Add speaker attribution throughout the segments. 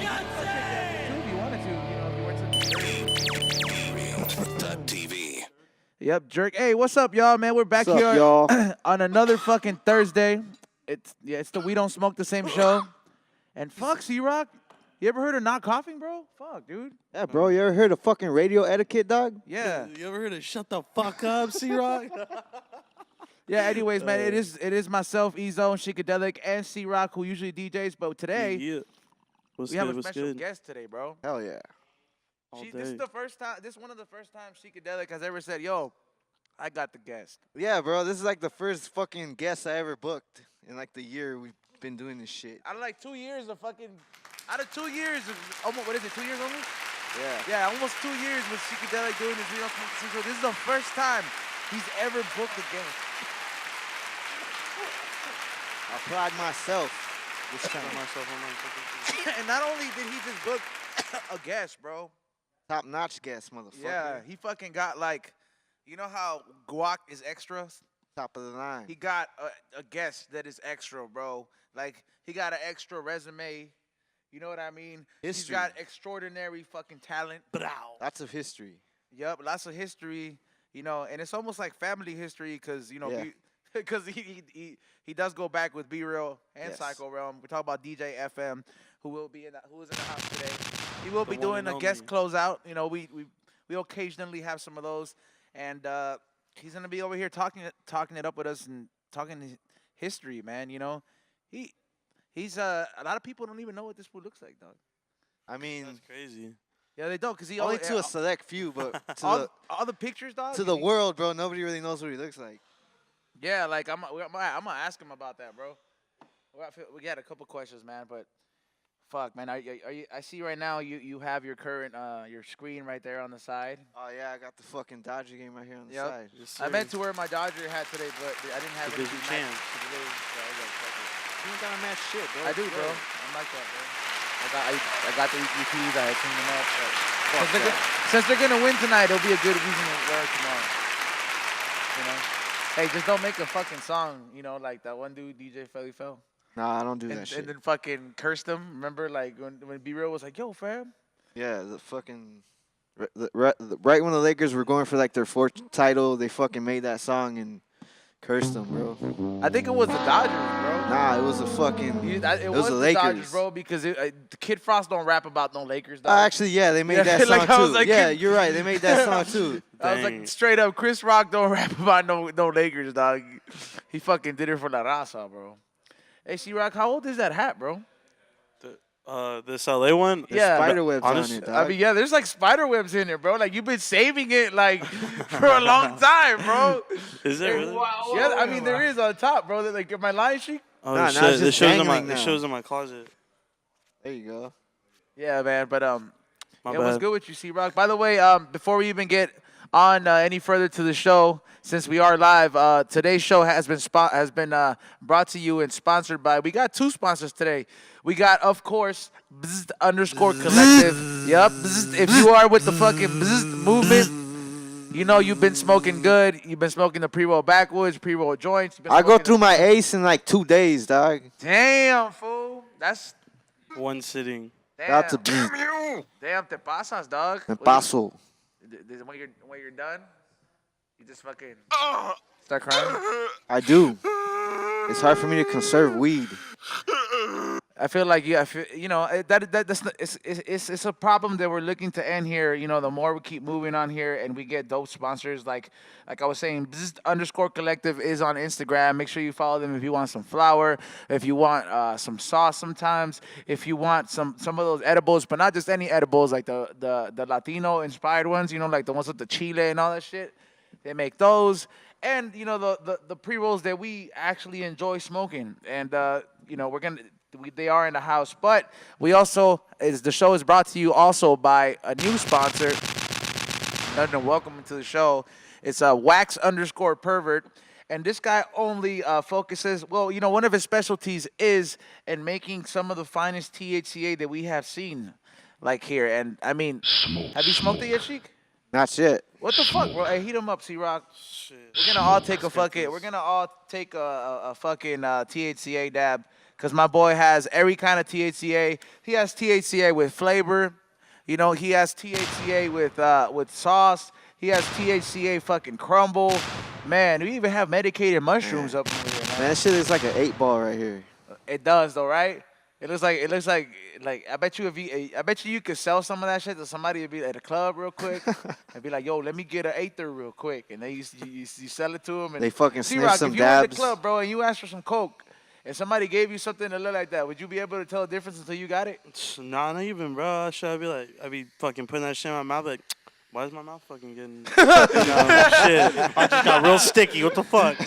Speaker 1: If you wanted to, if you weren't to.
Speaker 2: TV.
Speaker 1: Yep, jerk. Hey, what's up, y'all, man? We're back
Speaker 3: What's up,
Speaker 1: here
Speaker 3: y'all?
Speaker 1: on another fucking Thursday. It's the We Don't Smoke the Same show. And fuck, C-Rock. You ever heard of not coughing, bro? Fuck, dude.
Speaker 3: Yeah, bro, you ever heard of fucking radio etiquette, dog?
Speaker 1: Yeah.
Speaker 4: You ever heard of shut the fuck up, C-Rock?
Speaker 1: Yeah, anyways, man, it is myself, Ezo, Sheikadelic, and C-Rock who usually DJs, but today
Speaker 4: Yeah. What's
Speaker 1: we have
Speaker 4: good?
Speaker 1: a
Speaker 4: What's
Speaker 1: special
Speaker 4: good?
Speaker 1: guest today, bro.
Speaker 3: Hell yeah.
Speaker 4: All
Speaker 1: This is
Speaker 4: day.
Speaker 1: the first time. This is one of the first times Sheikadelic has ever said, "Yo, I got the guest."
Speaker 3: Yeah, bro, this is like the first fucking guest I ever booked in like the year we've been doing this shit.
Speaker 1: Out of like 2 years of fucking, out of 2 years, of almost, what is it? 2 years almost?
Speaker 3: Yeah.
Speaker 1: Yeah, almost 2 years with Sheikadelic doing this video show. This is the first time he's ever booked a guest.
Speaker 3: I applaud myself. This time.
Speaker 1: And not only did he just book a guest, bro.
Speaker 3: Top-notch guest, motherfucker.
Speaker 1: Yeah, he fucking got like, you know how guac is extra?
Speaker 3: Top of the line.
Speaker 1: He got a guest that is extra, bro. Like, he got an extra resume. You know what I mean?
Speaker 3: History.
Speaker 1: He's got extraordinary fucking talent.
Speaker 3: Lots of history.
Speaker 1: Yup, lots of history, and it's almost like family history because,
Speaker 3: Yeah.
Speaker 1: because he does go back with Be Real and
Speaker 3: Yes.
Speaker 1: Psycho Realm. We talk about DJ FM, who is in the house today. He will be
Speaker 4: one
Speaker 1: doing
Speaker 4: and
Speaker 1: a guest
Speaker 4: only.
Speaker 1: closeout. We occasionally have some of those, and he's gonna be over here talking it up with us and talking history, man. He's a lot of people don't even know what this food looks like, dog.
Speaker 3: I mean,
Speaker 4: That's crazy.
Speaker 1: Yeah, they don't, cause he
Speaker 3: only
Speaker 1: always,
Speaker 3: to a select few, but
Speaker 1: all the pictures, dog.
Speaker 3: to the world, bro, nobody really knows what he looks like.
Speaker 1: Yeah, like I'm gonna ask him about that, bro. We got a couple questions, man, but fuck, man, are you? I see right now you have your current your screen right there on the side.
Speaker 3: Oh, yeah, I got the fucking Dodger game right here on the
Speaker 1: Yep.
Speaker 3: side.
Speaker 4: Yes,
Speaker 1: I
Speaker 4: sir.
Speaker 1: meant to wear my Dodger hat today, but I didn't have
Speaker 4: Because
Speaker 1: any
Speaker 4: you
Speaker 1: match
Speaker 4: can.
Speaker 1: for today, so I was like, fuck it.
Speaker 3: You ain't gotta match shit, bro.
Speaker 1: I do, bro. I'm like that, bro. I got the EQPs. I cleaned them up.
Speaker 3: Fuck that.
Speaker 1: Since they're gonna win tonight, it'll be a good reason to wear it tomorrow. Hey, just don't make a fucking song, like that one dude, DJ Felly Fell.
Speaker 3: Nah, I don't do that
Speaker 1: And
Speaker 3: shit.
Speaker 1: then fucking cursed him. Remember, like, when B Real was like, yo, fam.
Speaker 3: Yeah, the fucking right when the Lakers were going for like their fourth title, they fucking made that song and cursed them, bro.
Speaker 1: I think it was the Dodgers, bro.
Speaker 3: Nah, it was a fucking.
Speaker 1: It
Speaker 3: was the
Speaker 1: the
Speaker 3: Lakers.
Speaker 1: Dodgers, bro, because Kid Frost don't rap about no Lakers, dog.
Speaker 3: Actually, yeah, they made
Speaker 1: Yeah,
Speaker 3: that song
Speaker 1: like, I was
Speaker 3: too.
Speaker 1: like,
Speaker 3: Yeah, you're right. They made that song too.
Speaker 1: I was
Speaker 4: Dang.
Speaker 1: like, straight up, Chris Rock don't rap about no Lakers, dog. He fucking did it for La Raza, bro. Hey, C-Rock, how old is that hat, bro?
Speaker 4: This LA one?
Speaker 1: Yeah.
Speaker 3: Spiderwebs on
Speaker 4: honest-
Speaker 3: it, dog.
Speaker 1: I mean, yeah, there's like spider webs in there, bro. Like, you've been saving it, like, for a long time, bro.
Speaker 4: Is there really?
Speaker 1: Yeah, I mean, there is on top, bro. Like, my line sheet.
Speaker 4: Oh,
Speaker 3: Nah, now
Speaker 4: shit.
Speaker 3: it's
Speaker 4: This
Speaker 3: just
Speaker 4: shows in my
Speaker 3: dangling now.
Speaker 4: shows in my closet.
Speaker 3: There you go.
Speaker 1: Yeah, man, but,
Speaker 4: My
Speaker 1: yeah, what's
Speaker 4: bad.
Speaker 1: good with you, C-Rock? By the way, before we even get on any further to the show, since we are live, today's show has been brought to you and sponsored by. We got two sponsors today. We got, of course, Bzzt Collective. Yep. Bzzt. If you are with the fucking Bzzt movement, you've been smoking good. You've been smoking the pre-roll backwoods, pre-roll joints. You've been
Speaker 3: I go
Speaker 1: smoking
Speaker 3: through my ace in like 2 days, dog.
Speaker 1: Damn, fool. That's
Speaker 4: One sitting.
Speaker 1: damn.
Speaker 3: That's a beat.
Speaker 1: Damn, te pasas, dog.
Speaker 3: And paso.
Speaker 1: When you're done, you just fucking start crying.
Speaker 3: I do. It's hard for me to conserve weed.
Speaker 1: I feel like it's a problem that we're looking to end here. The more we keep moving on here and we get dope sponsors, like I was saying, Bzzt Collective is on Instagram. Make sure you follow them if you want some flour, if you want some sauce sometimes, if you want some of those edibles, but not just any edibles, like the Latino inspired ones, like the ones with the chile and all that shit. They make those. And the pre-rolls that we actually enjoy smoking. And they are in the house, but we also the show is brought to you also by a new sponsor. Welcome to the show. It's wax_pervert, and this guy only focuses. Well, one of his specialties is in making some of the finest THCA that we have seen, like here. And I mean, have you smoked it yet, Sheik?
Speaker 3: Not yet.
Speaker 1: What the fuck, bro? Hey, heat him up, C-Rock. We're gonna all take a fucking. We're gonna all take a fucking THCA dab. because my boy has every kind of THCA. He has THCA with flavor. You know, he has THCA with sauce. He has THCA fucking crumble. Man, we even have medicated mushrooms up in here, man.
Speaker 3: Man, that shit is like an 8-ball right here.
Speaker 1: It does though, right? It looks like I bet you could sell some of that shit to somebody be at a club real quick and be like, yo, let me get an eighth real quick, and then you sell it to them. And
Speaker 3: They fucking sniff
Speaker 1: T-Rock,
Speaker 3: some
Speaker 1: if you were at the
Speaker 3: dabs.
Speaker 1: club, bro, and you asked for some coke, and somebody gave you something that looked like that, would you be able to tell the difference until you got it?
Speaker 4: Nah, not even, bro. I'd be fucking putting that shit in my mouth. Like, why is my mouth fucking getting, shit? I just got real sticky. What the fuck?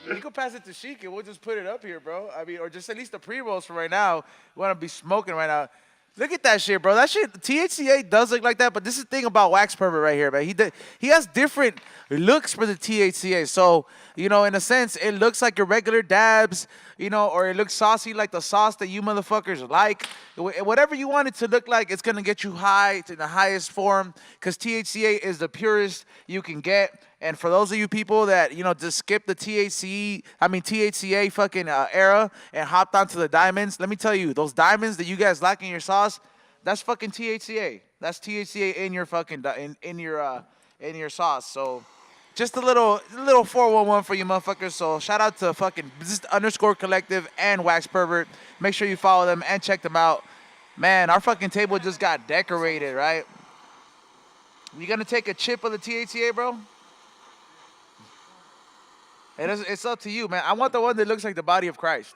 Speaker 1: You can pass it to Sheiky. We'll just put it up here, bro. I mean, or just at least the pre-rolls for right now. We want to be smoking right now. Look at that shit, bro. That shit, THCA does look like that, but this is the thing about Wax Pervert right here, man. He has different looks for the THCA. So, you know, in a sense, it looks like your regular dabs, you know, or it looks saucy like the sauce that you motherfuckers like. Whatever you want it to look like, it's going to get you high to the highest form because THCA is the purest you can get. And for those of you people that, you know, just skip the THCA fucking era and hopped onto the diamonds, let me tell you, those diamonds that you guys like in your sauce, that's fucking THCA. That's THCA in your fucking in your sauce. So just a little 411 for you motherfuckers. So shout out to fucking Bzzt Collective and Wax Pervert. Make sure you follow them and check them out. Man, our fucking table just got decorated, right? You gonna take a chip of the THCA, bro? It's up to you, man. I want the one that looks like the body of Christ.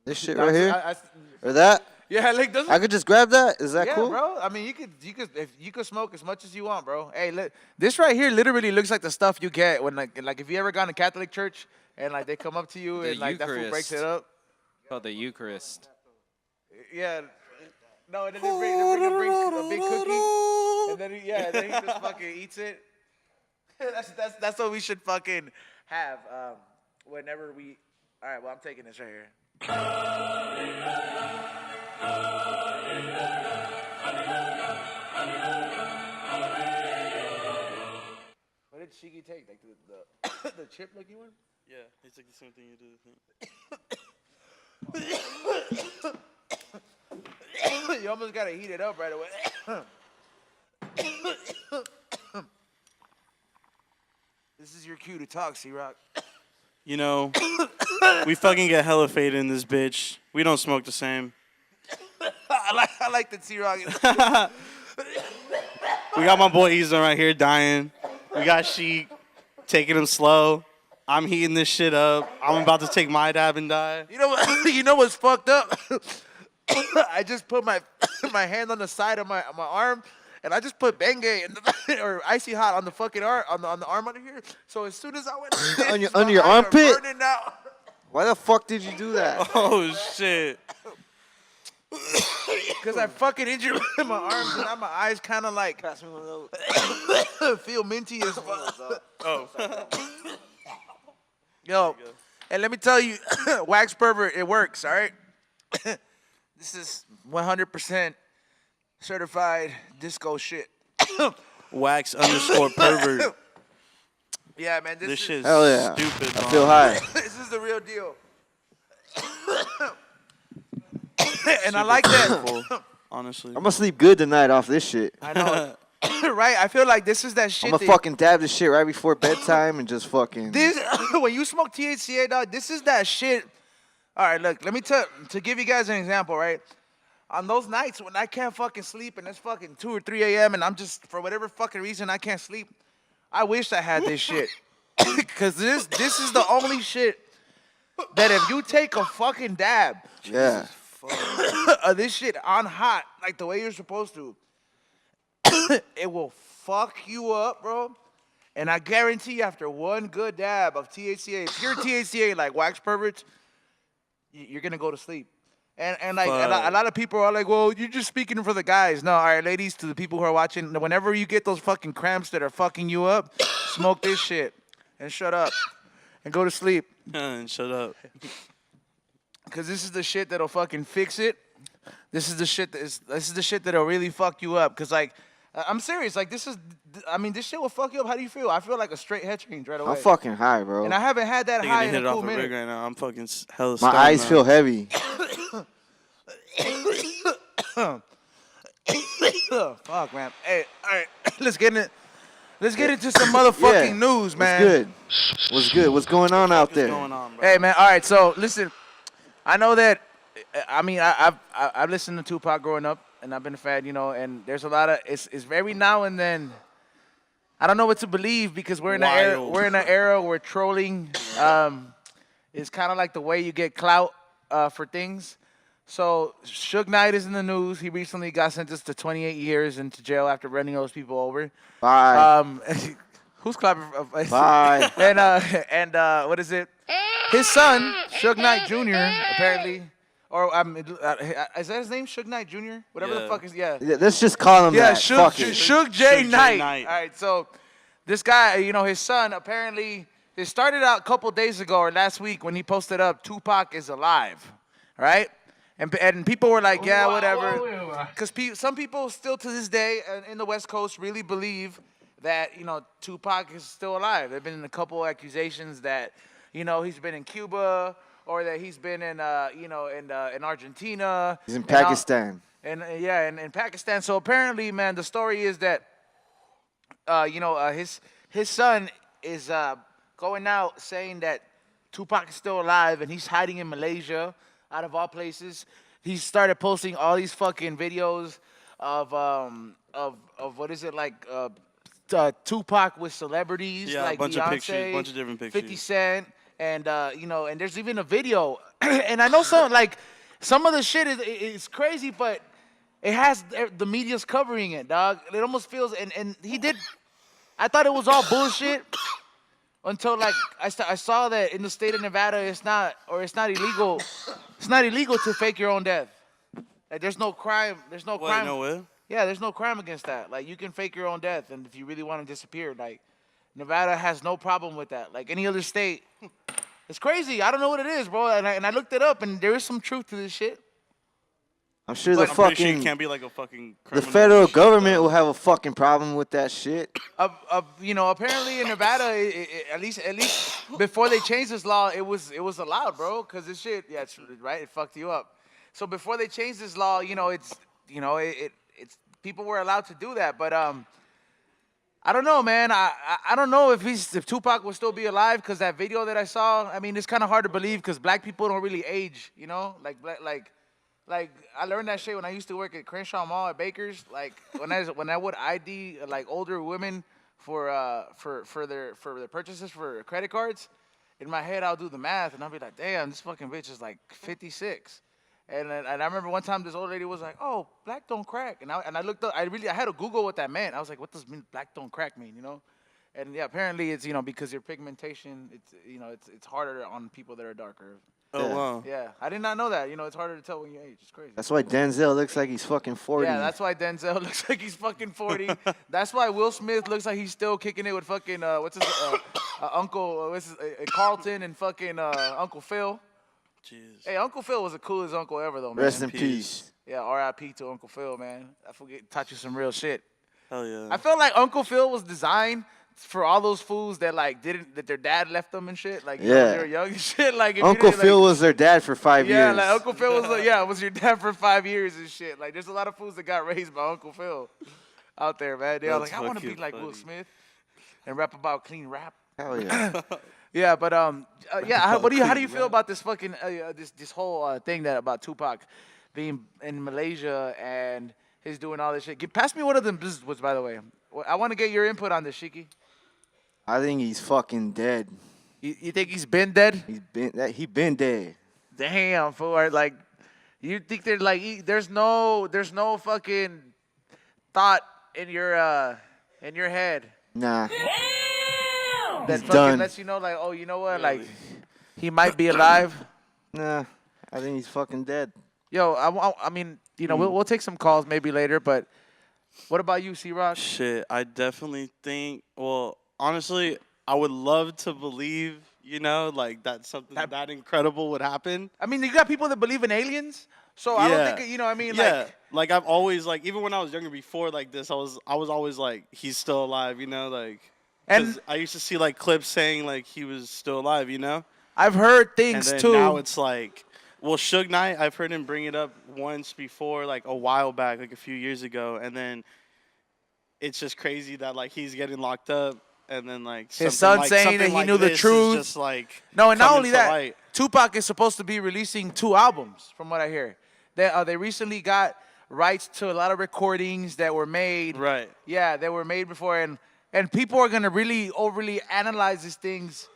Speaker 3: This shit right here? Or that?
Speaker 1: Yeah, like doesn't.
Speaker 3: I could just grab that? Is that
Speaker 1: Yeah,
Speaker 3: cool?
Speaker 1: bro. I mean, you could smoke as much as you want, bro. Hey, this right here literally looks like the stuff you get when like if you ever gone to Catholic church and like they come up to you and like that fool breaks it up.
Speaker 2: Called the Eucharist.
Speaker 1: Yeah. No, and then they bring a big cookie, and then he just fucking eats it. That's what we should fucking have whenever we. All right, well I'm taking this right here. What did Sheiky take? Like the chip looking one?
Speaker 4: Yeah, it's like the same thing you do.
Speaker 1: You almost gotta heat it up right away. This is your cue to talk, C-Rock.
Speaker 4: You know, we fucking get hella faded in this bitch. We don't smoke the same.
Speaker 1: I like the C-Rock.
Speaker 4: We got my boy Easton right here dying. We got Sheik taking him slow. I'm heating this shit up. I'm about to take my dab and die.
Speaker 1: You know what's fucked up? I just put my hand on the side of my arm, and I just put Bengay or Icy Hot on the fucking arm on the arm under here. So as soon as I went
Speaker 3: on your
Speaker 1: eyes are
Speaker 3: armpit?
Speaker 1: burning now.
Speaker 3: Why the fuck did you do that?
Speaker 4: Oh, shit.
Speaker 1: Because I fucking injured my arms, and now my eyes kind of like
Speaker 3: Pass me one of those.
Speaker 1: feel minty as fuck.
Speaker 4: Oh.
Speaker 1: Yo, and let me tell you, Wax Pervert, it works, all right? This is 100% certified disco shit.
Speaker 4: Wax _ pervert.
Speaker 1: Yeah, man,
Speaker 4: This
Speaker 1: is,
Speaker 4: shit's
Speaker 3: Hell yeah.
Speaker 4: stupid.
Speaker 3: I feel high.
Speaker 1: this is the real deal. And I like that.
Speaker 4: Honestly.
Speaker 3: I'm gonna sleep good tonight off this shit.
Speaker 1: I know. Right? I feel like this is that shit.
Speaker 3: I'm gonna fucking dab this shit right before bedtime and just fucking.
Speaker 1: This when you smoke THCA, dog, this is that shit. All right, look, let me to give you guys an example, right? On those nights when I can't fucking sleep and it's fucking 2 or 3 a.m. and I'm just, for whatever fucking reason, I can't sleep, I wish I had this shit. Because this is the only shit that if you take a fucking dab
Speaker 3: Yeah.
Speaker 1: of this shit on hot, like the way you're supposed to, it will fuck you up, bro. And I guarantee you, after one good dab of THCA, pure THCA, like Wax Perverts, you're gonna go to sleep. And like a lot of people are like, well, you're just speaking for the guys. No, all right, ladies, to the people who are watching, whenever you get those fucking cramps that are fucking you up, smoke this shit and shut up and go to sleep.
Speaker 4: And shut up.
Speaker 1: Cause this is the shit that'll fucking fix it. This is the shit that'll really fuck you up. Cause like I'm serious. Like this is, I mean, this shit will fuck you up. How do you feel? I feel like a straight head change right away.
Speaker 3: I'm fucking high, bro.
Speaker 1: And I haven't had that
Speaker 4: I
Speaker 1: high
Speaker 4: think
Speaker 1: in
Speaker 4: hit
Speaker 1: a
Speaker 4: it
Speaker 1: cool
Speaker 4: off a rig
Speaker 1: minute.
Speaker 4: right now. I'm fucking hella
Speaker 3: My
Speaker 4: stoned
Speaker 3: eyes
Speaker 4: now.
Speaker 3: feel heavy.
Speaker 1: Fuck, man. Hey, all right, let's get into some motherfucking
Speaker 3: Yeah.
Speaker 1: news, man.
Speaker 3: What's good? What's good? What's going on out
Speaker 4: What's
Speaker 3: there?
Speaker 4: going on, bro?
Speaker 1: Hey, man. All right, so listen, I know that. I mean, I've listened to Tupac growing up, and I've been a fan, you know. And there's a lot of it's every now and then. I don't know what to believe because we're in an era where trolling is kind of like the way you get clout for things. So Suge Knight is in the news. He recently got sentenced to 28 years into jail after running those people over.
Speaker 3: Bye.
Speaker 1: Who's clapping?
Speaker 3: Bye.
Speaker 1: And what is it? His son, Suge Knight Jr. apparently, or is that his name, Suge Knight Jr.? Whatever the
Speaker 4: Yeah.
Speaker 1: fuck is yeah.
Speaker 3: Let's just call him that. Fuck it.
Speaker 1: Suge J.
Speaker 4: Suge J.
Speaker 1: Knight.
Speaker 4: Knight.
Speaker 1: All right, so this guy, you know, his son apparently, it started out a couple days ago or last week when he posted up, Tupac is alive, right? And people were like, yeah, whatever. Because some people still to this day in the West Coast really believe that, you know, Tupac is still alive. There have been a couple accusations that, you know, he's been in Cuba or that he's been in, you know, in Argentina.
Speaker 3: He's in Pakistan.
Speaker 1: And in Pakistan. So apparently, man, the story is that, you know, his son is going out saying that Tupac is still alive and he's hiding in Malaysia, out of all places. He started posting all these fucking videos of what is it like Tupac with celebrities
Speaker 4: Yeah,
Speaker 1: like
Speaker 4: a bunch
Speaker 1: Beyonce,
Speaker 4: of pictures, bunch of different pictures.
Speaker 1: 50 Cent, and you know, and there's even a video. And I know some of the shit is crazy, but it has the media's covering it, dog. It almost feels and he did. I thought it was all bullshit until like I saw that in the state of Nevada, it's not illegal. It's not illegal to fake your own death. Like there's no crime. There's no crime.
Speaker 4: No way?
Speaker 1: Yeah, there's no crime against that. Like you can fake your own death, and if you really want to disappear, like Nevada has no problem with that. Like any other state, it's crazy. I don't know what it is, bro. And I looked it up, and there is some truth to this shit.
Speaker 3: I'm sure
Speaker 1: But
Speaker 3: the
Speaker 4: I'm pretty sure you
Speaker 3: fucking
Speaker 4: can't be like a fucking
Speaker 3: the
Speaker 4: criminal
Speaker 3: federal
Speaker 4: and shit,
Speaker 3: government
Speaker 4: though.
Speaker 3: will have a fucking problem with that shit.
Speaker 1: You know, apparently in Nevada, at least before they changed this law, it was allowed, bro. Cause this shit, yeah, it's right. It fucked you up. So before they changed this law, you know, it's people were allowed to do that, but I don't know, man. I don't know if Tupac will still be alive because that video that I saw. I mean, it's kind of hard to believe because black people don't really age, you know, like I learned that shit when I used to work at Crenshaw Mall at Baker's. Like when I would ID like older women for their purchases for credit cards. In my head, I'll do the math and I'll be like, damn, this fucking bitch is like 56. And I remember one time this old lady was like, "Oh, black don't crack," and I looked up. I had to Google what that meant. I was like, "What does black don't crack mean?" You know, and yeah, apparently it's because your pigmentation, it's harder on people that are darker.
Speaker 4: Oh,
Speaker 3: Yeah.
Speaker 4: wow.
Speaker 1: Yeah, I did not know that. You know, it's harder to tell when you age. It's crazy.
Speaker 3: That's why Denzel looks like he's fucking 40.
Speaker 1: Yeah, that's why Denzel looks like he's fucking 40. That's why Will Smith looks like he's still kicking it with fucking what's his uncle, Carlton and fucking Uncle Phil.
Speaker 4: Jeez.
Speaker 1: Hey, Uncle Phil was the coolest uncle ever, though, man.
Speaker 3: Rest in peace.
Speaker 1: Yeah, R.I.P. to Uncle Phil, man. Taught you some real shit.
Speaker 4: Hell yeah.
Speaker 1: I felt like Uncle Phil was designed for all those fools that that their dad left them and shit. Like, you know,
Speaker 3: Yeah.
Speaker 1: when they were young and shit. Like, if you
Speaker 3: Uncle
Speaker 1: didn't,
Speaker 3: Phil
Speaker 1: like,
Speaker 3: was their dad for 5
Speaker 1: yeah,
Speaker 3: years.
Speaker 1: like Uncle Phil was was your dad for 5 years and shit. Like, there's a lot of fools that got raised by Uncle Phil out there, man. They're like,
Speaker 4: That's
Speaker 1: I want to be
Speaker 4: fucking
Speaker 1: like Will
Speaker 4: funny.
Speaker 1: Smith and rap about clean rap.
Speaker 3: Hell yeah.
Speaker 1: Yeah, but how do you feel about this fucking this whole thing that about Tupac being in Malaysia and he's doing all this shit? Pass me one of them Bzzt, by the way. I want to get your input on this, Sheiky.
Speaker 3: I think he's fucking dead.
Speaker 1: You think he's been dead?
Speaker 3: He been dead.
Speaker 1: Damn, fool. Like, you think there's no fucking thought in your head
Speaker 3: Nah.
Speaker 1: that
Speaker 3: He's
Speaker 1: fucking
Speaker 3: done.
Speaker 1: lets you know, like, oh, you know what, like, he might be alive.
Speaker 3: Nah. I think he's fucking dead.
Speaker 1: Yo, I mean, you know, we'll take some calls maybe later, but what about you, C-Rock?
Speaker 4: Shit, I definitely think, well, honestly, I would love to believe You know, like that something that incredible would happen.
Speaker 1: I mean, you got people that believe in aliens, so I don't think I mean,
Speaker 4: yeah. Like I've always like even when I was younger before like this, I was always like he's still alive. You know, like
Speaker 1: and
Speaker 4: I used to see like clips saying like he was still alive. You know,
Speaker 1: I've heard
Speaker 4: and
Speaker 1: things
Speaker 4: then
Speaker 1: too.
Speaker 4: now it's like. Well, Suge Knight, I've heard him bring it up once before, like a while back, like a few years ago, and then it's just crazy that like he's getting locked up, and then like
Speaker 1: his son saying that he knew the truth.
Speaker 4: Just like
Speaker 1: no, and not only that,
Speaker 4: light.
Speaker 1: Tupac is supposed to be releasing 2 albums, from what I hear. They recently got rights to a lot of recordings that were made.
Speaker 4: Right.
Speaker 1: Yeah, that were made before, and people are gonna really overly analyze these things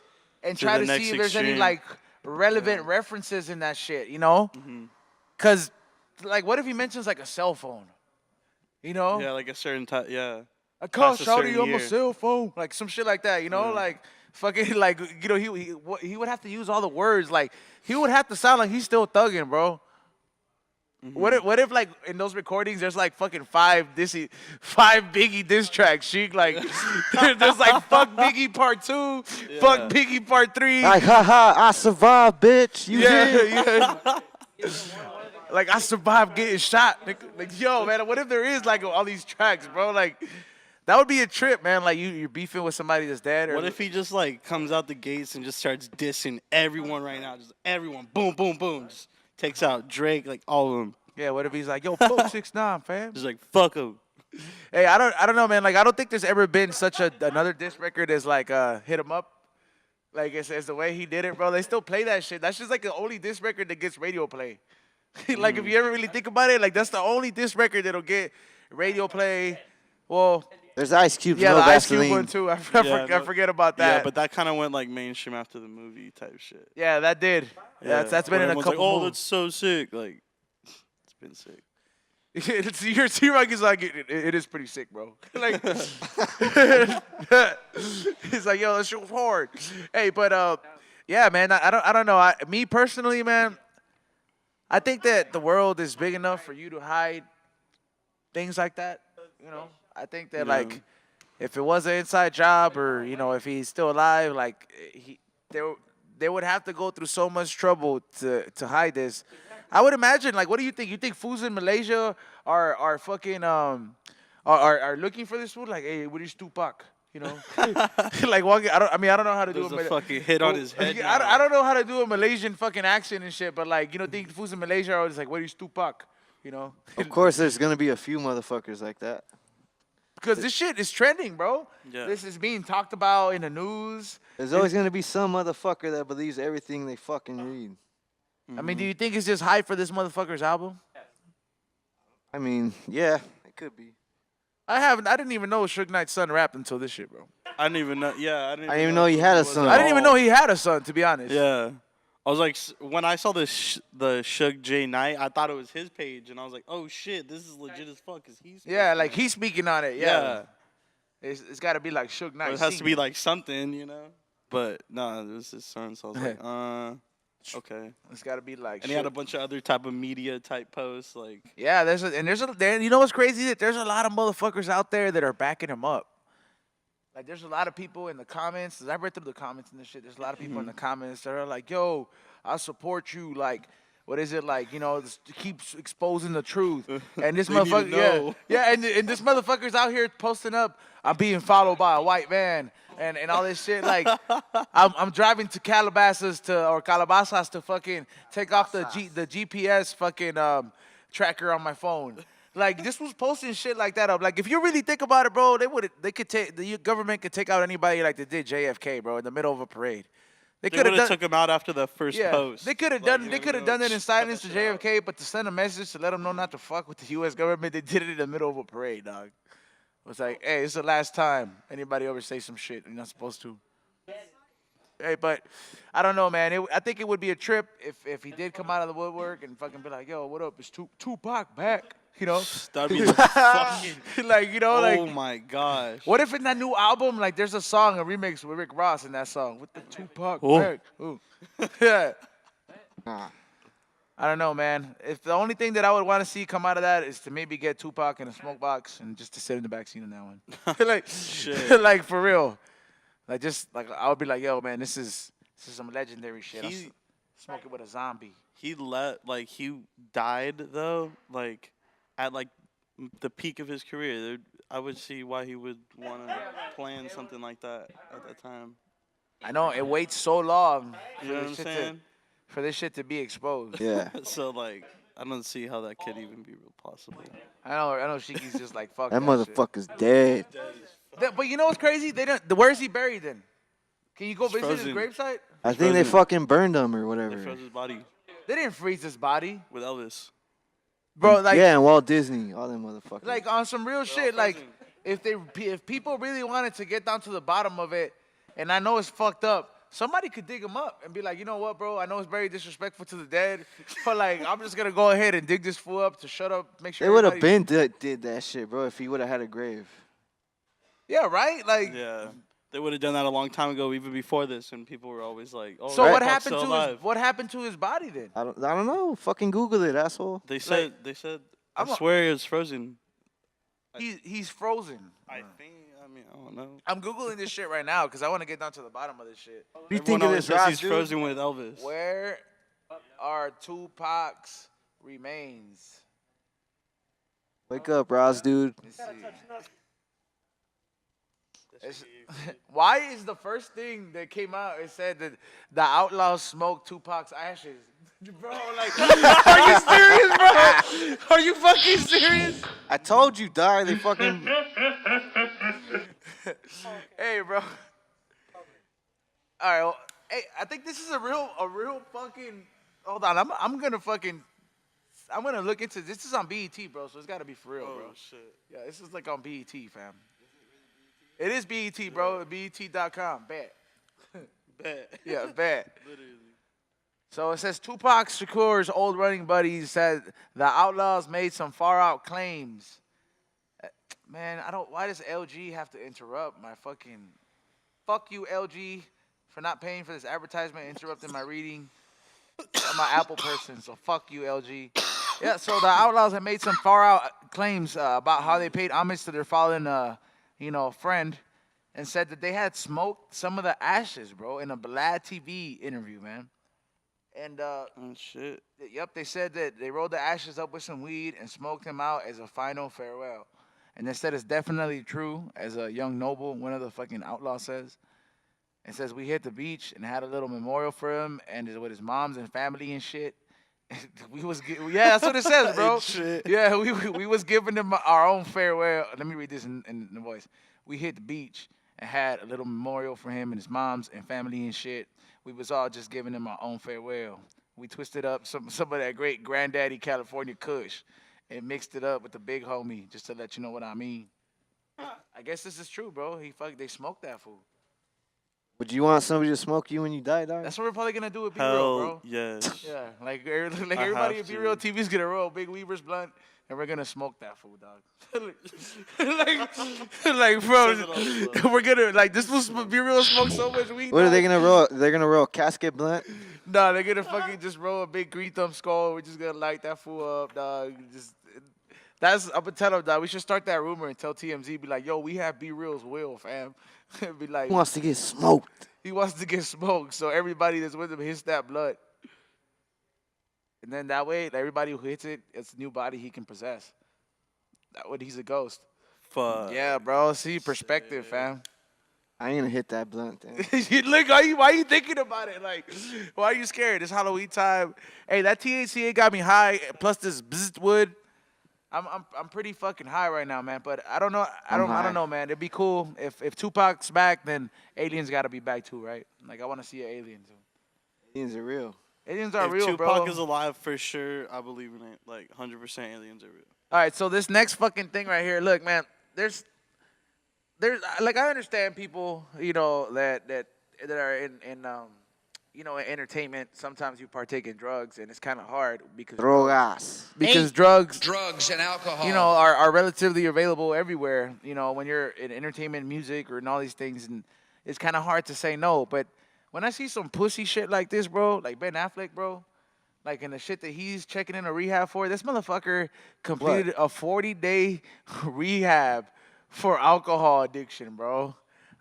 Speaker 1: and try to see if there's any like relevant references in that shit, you know? Because, like, what if he mentions, like, a cell phone? You know?
Speaker 4: Yeah, like a certain type, yeah.
Speaker 1: I called Shawty on my cell phone. Like, some shit like that, you know? Like, fucking, like, you know, he would have to use all the words. Like, he would have to sound like he's still thugging, bro. What if like in those recordings there's like fucking 5 Biggie diss tracks? She like there's like fuck Biggie part 2, fuck Biggie part 3.
Speaker 3: Like haha, I survived, bitch. You did.
Speaker 1: Yeah. Like I survived getting shot. Like yo, man, what if there is like all these tracks, bro? Like that would be a trip, man. Like you're beefing with somebody that's dead. Or
Speaker 4: What if he just like comes out the gates and just starts dissing everyone right now? Just everyone, boom, boom, boom. Just takes out Drake, like all of them.
Speaker 1: Yeah, what if he's like, yo, fuck 6ix9ine, fam?
Speaker 4: Just like fuck him.
Speaker 1: Hey, I don't know, man. Like I don't think there's ever been such another diss record as like hit him up. Like it's the way he did it, bro. They still play that shit. That's just like the only diss record that gets radio play. Like if you ever really think about it, like that's the only diss record that'll get radio play. Well,
Speaker 3: there's Ice Cube.
Speaker 1: Yeah,
Speaker 3: no
Speaker 1: the Ice
Speaker 3: Vaseline.
Speaker 1: Cube one too. I forget about that.
Speaker 4: Yeah, but that kind of went like mainstream after the movie type shit.
Speaker 1: Yeah, that did. Yeah, that's been in a couple.
Speaker 4: Like, oh,
Speaker 1: movies.
Speaker 4: that's so sick. Like, it's been sick.
Speaker 1: Your T-Rock is like, it is pretty sick, bro. Like, he's like, yo, that shit was hard. Hey, but yeah, man, I don't know. Me personally, man, I think that the world is big enough for you to hide things like that. You know, I think that like, if it was an inside job or you know if he's still alive, like they would have to go through so much trouble to hide this. I would imagine, like, what do you think? You think fools in Malaysia are fucking are looking for this food? Like, hey, what is Tupac? You know, like walking. I don't know how to do
Speaker 4: a fucking hit on his head.
Speaker 1: I don't know how to do a Malaysian fucking accent and shit. But like, you know, think fools in Malaysia are always like, what is Tupac? You know.
Speaker 3: Of course, there's gonna be a few motherfuckers like that.
Speaker 1: Because this shit is trending, bro.
Speaker 4: Yeah.
Speaker 1: This is being talked about in the news.
Speaker 3: There's always gonna be some motherfucker that believes everything they fucking read.
Speaker 1: I mean, do you think it's just hype for this motherfucker's album?
Speaker 3: I mean, yeah, it could be.
Speaker 1: I didn't even know Suge Knight's son rapped until this shit, bro.
Speaker 4: I didn't even know. Yeah, I didn't
Speaker 3: even know he had a son.
Speaker 1: I didn't even know he had a son, to be honest.
Speaker 4: Yeah. I was like, when I saw the Suge J Knight, I thought it was his page, and I was like, oh shit, this is legit as fuck. Cause he's
Speaker 1: like he's speaking on it. Yeah. It's got to be like Suge Knight.
Speaker 4: It has to be like something, you know. But no, it was his son, so I was like, okay.
Speaker 1: It's got to be like.
Speaker 4: And he had a bunch of other type of media type posts, like.
Speaker 1: Yeah, you know what's crazy? That there's a lot of motherfuckers out there that are backing him up. Like, there's a lot of people in the comments. I read through the comments and this shit. There's a lot of people in the comments that are like, yo, I support you. Like, what is it like? You know, just keep exposing the truth. And this motherfucker, and this motherfucker's out here posting up, I'm being followed by a white man and all this shit. Like, I'm driving to Calabasas to fucking take off the GPS fucking tracker on my phone. Like, this was posting shit like that up. Like, if you really think about it, bro, the government could take out anybody like they did JFK, bro, in the middle of a parade.
Speaker 4: They could have took him out after the first post.
Speaker 1: They could have done it in silence to JFK, but to send a message to let them know not to fuck with the U.S. government, they did it in the middle of a parade, dog. It was like, hey, it's the last time anybody ever say some shit you're not supposed to. Hey, but I don't know, man. I think it would be a trip if he did come out of the woodwork and fucking be like, yo, what up? It's Tupac back. You know,
Speaker 4: that'd be fucking
Speaker 1: like, you know, like,
Speaker 4: oh my gosh.
Speaker 1: What if in that new album, like, there's a song, a remix with Rick Ross in that song with the Tupac back? Ooh. Yeah. I don't know, man. If the only thing that I would want to see come out of that is to maybe get Tupac in a smoke box and just to sit in the backseat on that one. Like, shit. Like, for real. Like, just like I would be like, yo, man, this is This is some legendary shit. I'm
Speaker 4: He
Speaker 1: smoking with a zombie.
Speaker 4: he died though, like at like the peak of his career. I would see why he would want to plan something like that at that time.
Speaker 1: I know it waits so long
Speaker 4: You know what I'm saying?
Speaker 1: for this shit to be exposed.
Speaker 3: Yeah.
Speaker 4: So like, I don't see how that could even be real possible.
Speaker 1: I know. Sheiky's just like fuck
Speaker 3: That
Speaker 1: shit.
Speaker 3: motherfucker's dead.
Speaker 1: But you know what's crazy? They don't. Where's he buried then? Can you go visit his
Speaker 4: frozen.
Speaker 1: gravesite?
Speaker 3: I think they
Speaker 4: frozen.
Speaker 3: fucking burned him or
Speaker 4: They
Speaker 3: whatever.
Speaker 4: froze his body
Speaker 1: They didn't freeze his body,
Speaker 4: with Elvis.
Speaker 1: bro. Like
Speaker 3: yeah, and Walt Disney, all them motherfuckers.
Speaker 1: like on some real shit. Like if people really wanted to get down to the bottom of it, and I know it's fucked up, somebody could dig him up and be like, you know what, bro? I know it's very disrespectful to the dead, but like I'm just gonna go ahead and dig this fool up to shut up, make sure
Speaker 3: they would have
Speaker 1: everybody-
Speaker 3: did that shit, bro, if he would have had a grave.
Speaker 1: Yeah, right. Like
Speaker 4: Yeah, they would have done that a long time ago, even before this, and people were always like, "Oh,
Speaker 1: so
Speaker 4: Tupac
Speaker 1: what happened
Speaker 4: still
Speaker 1: to
Speaker 4: alive.
Speaker 1: what happened to his body then?
Speaker 3: I don't know. Fucking Google it, asshole.
Speaker 4: They said I
Speaker 1: I'm a-
Speaker 4: swear it's frozen.
Speaker 1: He's frozen.
Speaker 4: I mean, I don't know.
Speaker 1: I'm googling this shit right now because I want to get down to the bottom of this shit.
Speaker 3: What do you
Speaker 4: Everyone
Speaker 3: think of
Speaker 4: always
Speaker 3: this,
Speaker 4: says
Speaker 3: Ross,
Speaker 4: he's
Speaker 3: dude?
Speaker 4: frozen with Elvis.
Speaker 1: Where are Tupac's remains?
Speaker 3: Wake up, Ross, dude.
Speaker 1: Let me see. Why is the first thing that came out? It said that the outlaws smoked Tupac's ashes. Bro, like, are you serious, bro? Are you fucking serious?
Speaker 3: I told you, dog. They fucking.
Speaker 1: Hey, bro. All right. Well, hey, I think this is a real fucking. Hold on, I'm gonna look into this. This is on BET, bro. So it's gotta be for real, bro.
Speaker 4: Oh shit!
Speaker 1: Yeah, this is like on BET, fam. It is BET, bro. BET.com. Bet.
Speaker 4: Bet.
Speaker 1: Yeah, bet.
Speaker 4: Literally.
Speaker 1: So it says Tupac Shakur's old running buddies said the Outlaws made some far out claims. Man, I don't. Why does LG have to interrupt my fucking? Fuck you, LG, for not paying for this advertisement, interrupting my reading. I'm an Apple person, so fuck you, LG. Yeah, so the Outlaws have made some far out claims about how they paid homage to their fallen, friend, and said that they had smoked some of the ashes, bro, in a Blad TV interview, man. And
Speaker 4: Oh shit!
Speaker 1: yep, they said that they rolled the ashes up with some weed and smoked them out as a final farewell. And they said it's definitely true, as a young noble, one of the fucking outlaws says. It says we hit the beach and had a little memorial for him and with his moms and family and shit. Yeah, that's what it says, bro.
Speaker 4: Shit.
Speaker 1: Yeah, we was giving them our own farewell. Let me read this in the voice. We hit the beach and had a little memorial for him and his moms and family and shit. We was all just giving them our own farewell. We twisted up some of that great granddaddy California Kush and mixed it up with the big homie, just to let you know what I mean. I guess this is true, bro. They smoked that fool.
Speaker 3: Would you want somebody to smoke you when you die, dog?
Speaker 1: That's what we're probably gonna do with B Real,
Speaker 4: Hell
Speaker 1: bro.
Speaker 4: yes.
Speaker 1: Yeah, like
Speaker 4: I
Speaker 1: everybody
Speaker 4: have
Speaker 1: at B
Speaker 4: to.
Speaker 1: Real TV's gonna roll Big Weaver's blunt, and we're gonna smoke that fool, dog. like, bro,
Speaker 4: Says it all,
Speaker 1: we're gonna this will B Real smoke so much weed.
Speaker 3: What are they
Speaker 1: dog.
Speaker 3: gonna roll? They're gonna roll a casket blunt.
Speaker 1: Nah, they're gonna fucking just roll a big green thumb skull. We're just gonna light that fool up, dog. I'm gonna tell them, dog. We should start that rumor and tell TMZ, be like, yo, we have B Real's will, fam. Be like,
Speaker 3: Who wants to get smoked?
Speaker 1: he wants to get smoked, so everybody that's with him hits that blood. And then that way, everybody who hits it, it's a new body he can possess. That way, he's a ghost.
Speaker 4: Fuck.
Speaker 1: Yeah, bro. See, perspective, fam.
Speaker 3: I ain't gonna hit that blunt. Then.
Speaker 1: You look, why are you thinking about it? Like, why are you scared? It's Halloween time. Hey, that THCA got me high. Plus this bzzt wood. I'm pretty fucking high right now, man. But I don't know. I
Speaker 3: high.
Speaker 1: don't know, man. It'd be cool if Tupac's back, then aliens got to be back too, right? Like, I want to see an alien too.
Speaker 3: Aliens are real.
Speaker 1: Aliens are
Speaker 4: If
Speaker 1: real,
Speaker 4: Tupac
Speaker 1: bro.
Speaker 4: is alive for sure, I believe in it. Like 100% aliens are real.
Speaker 1: All right, so this next fucking thing right here, look, man, there's like I understand people, that are in in entertainment. Sometimes you partake in drugs, and it's kind of hard because
Speaker 5: Drugs and alcohol.
Speaker 1: are relatively available everywhere. When you're in entertainment, music, or in all these things, and it's kind of hard to say no. But when I see some pussy shit like this, bro, like Ben Affleck, bro. Like, in the shit that he's checking in a rehab for, this motherfucker completed a 40-day rehab for alcohol addiction, bro.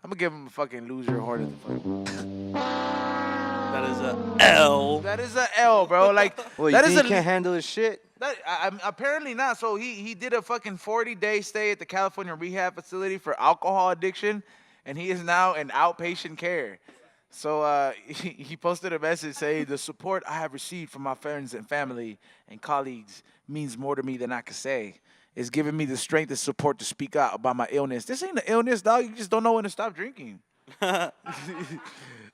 Speaker 1: I'm gonna give him a fucking loser horn of the fuck.
Speaker 4: is a L.
Speaker 1: That is a L, bro. Like
Speaker 3: Well, you
Speaker 1: that
Speaker 3: think
Speaker 1: is
Speaker 3: he can't handle his shit?
Speaker 1: apparently not. So he did a fucking 40-day stay at the California rehab facility for alcohol addiction, and he is now in outpatient care. So he posted a message saying, "The support I have received from my friends and family and colleagues means more to me than I can say. It's giving me the strength and support to speak out about my illness. This ain't an illness, dog. You just don't know when to stop drinking.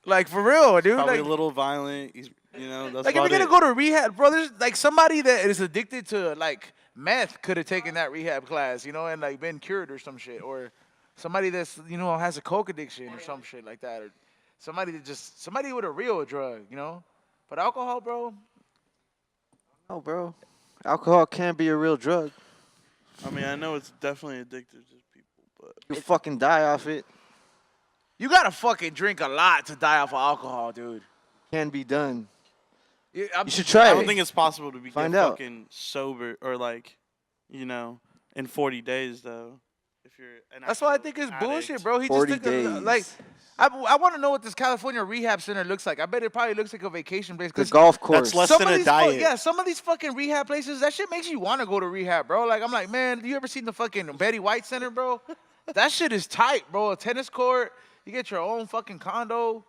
Speaker 1: Like, for real, dude.
Speaker 4: Probably
Speaker 1: Like,
Speaker 4: a little violent. He's, that's
Speaker 1: like if you're
Speaker 4: about
Speaker 1: gonna
Speaker 4: it.
Speaker 1: go to rehab, bro, there's like somebody that is addicted to like meth could have taken that rehab class, and like been cured or some shit, or somebody that's has a coke addiction or some shit like that, or somebody with a real drug. But alcohol, bro,
Speaker 3: No, bro. Alcohol can be a real drug.
Speaker 4: I mean, I know it's definitely addictive to people, but
Speaker 3: You fucking die off it.
Speaker 1: you gotta fucking drink a lot to die off of alcohol, dude.
Speaker 3: Can be done.
Speaker 1: You
Speaker 3: You should try
Speaker 4: I
Speaker 3: it.
Speaker 4: don't think it's possible to be
Speaker 3: Find
Speaker 4: get
Speaker 3: out.
Speaker 4: fucking sober or like, in 40 days though. If you're an
Speaker 1: That's why I
Speaker 4: actual
Speaker 1: think it's
Speaker 4: addict.
Speaker 1: bullshit, bro. He just
Speaker 3: 40
Speaker 1: took
Speaker 3: days.
Speaker 1: like. I want to know what this California rehab center looks like. I bet it probably looks like a vacation place.
Speaker 3: The
Speaker 1: 'Cause
Speaker 3: golf course.
Speaker 4: That's less
Speaker 1: some
Speaker 4: than
Speaker 1: of
Speaker 4: a
Speaker 1: these
Speaker 4: diet.
Speaker 1: yeah, some of these fucking rehab places, that shit makes you want to go to rehab, bro. Like, I'm like, man, you ever seen the fucking Betty White Center, bro? That shit is tight, bro. A tennis court, you get your own fucking condo.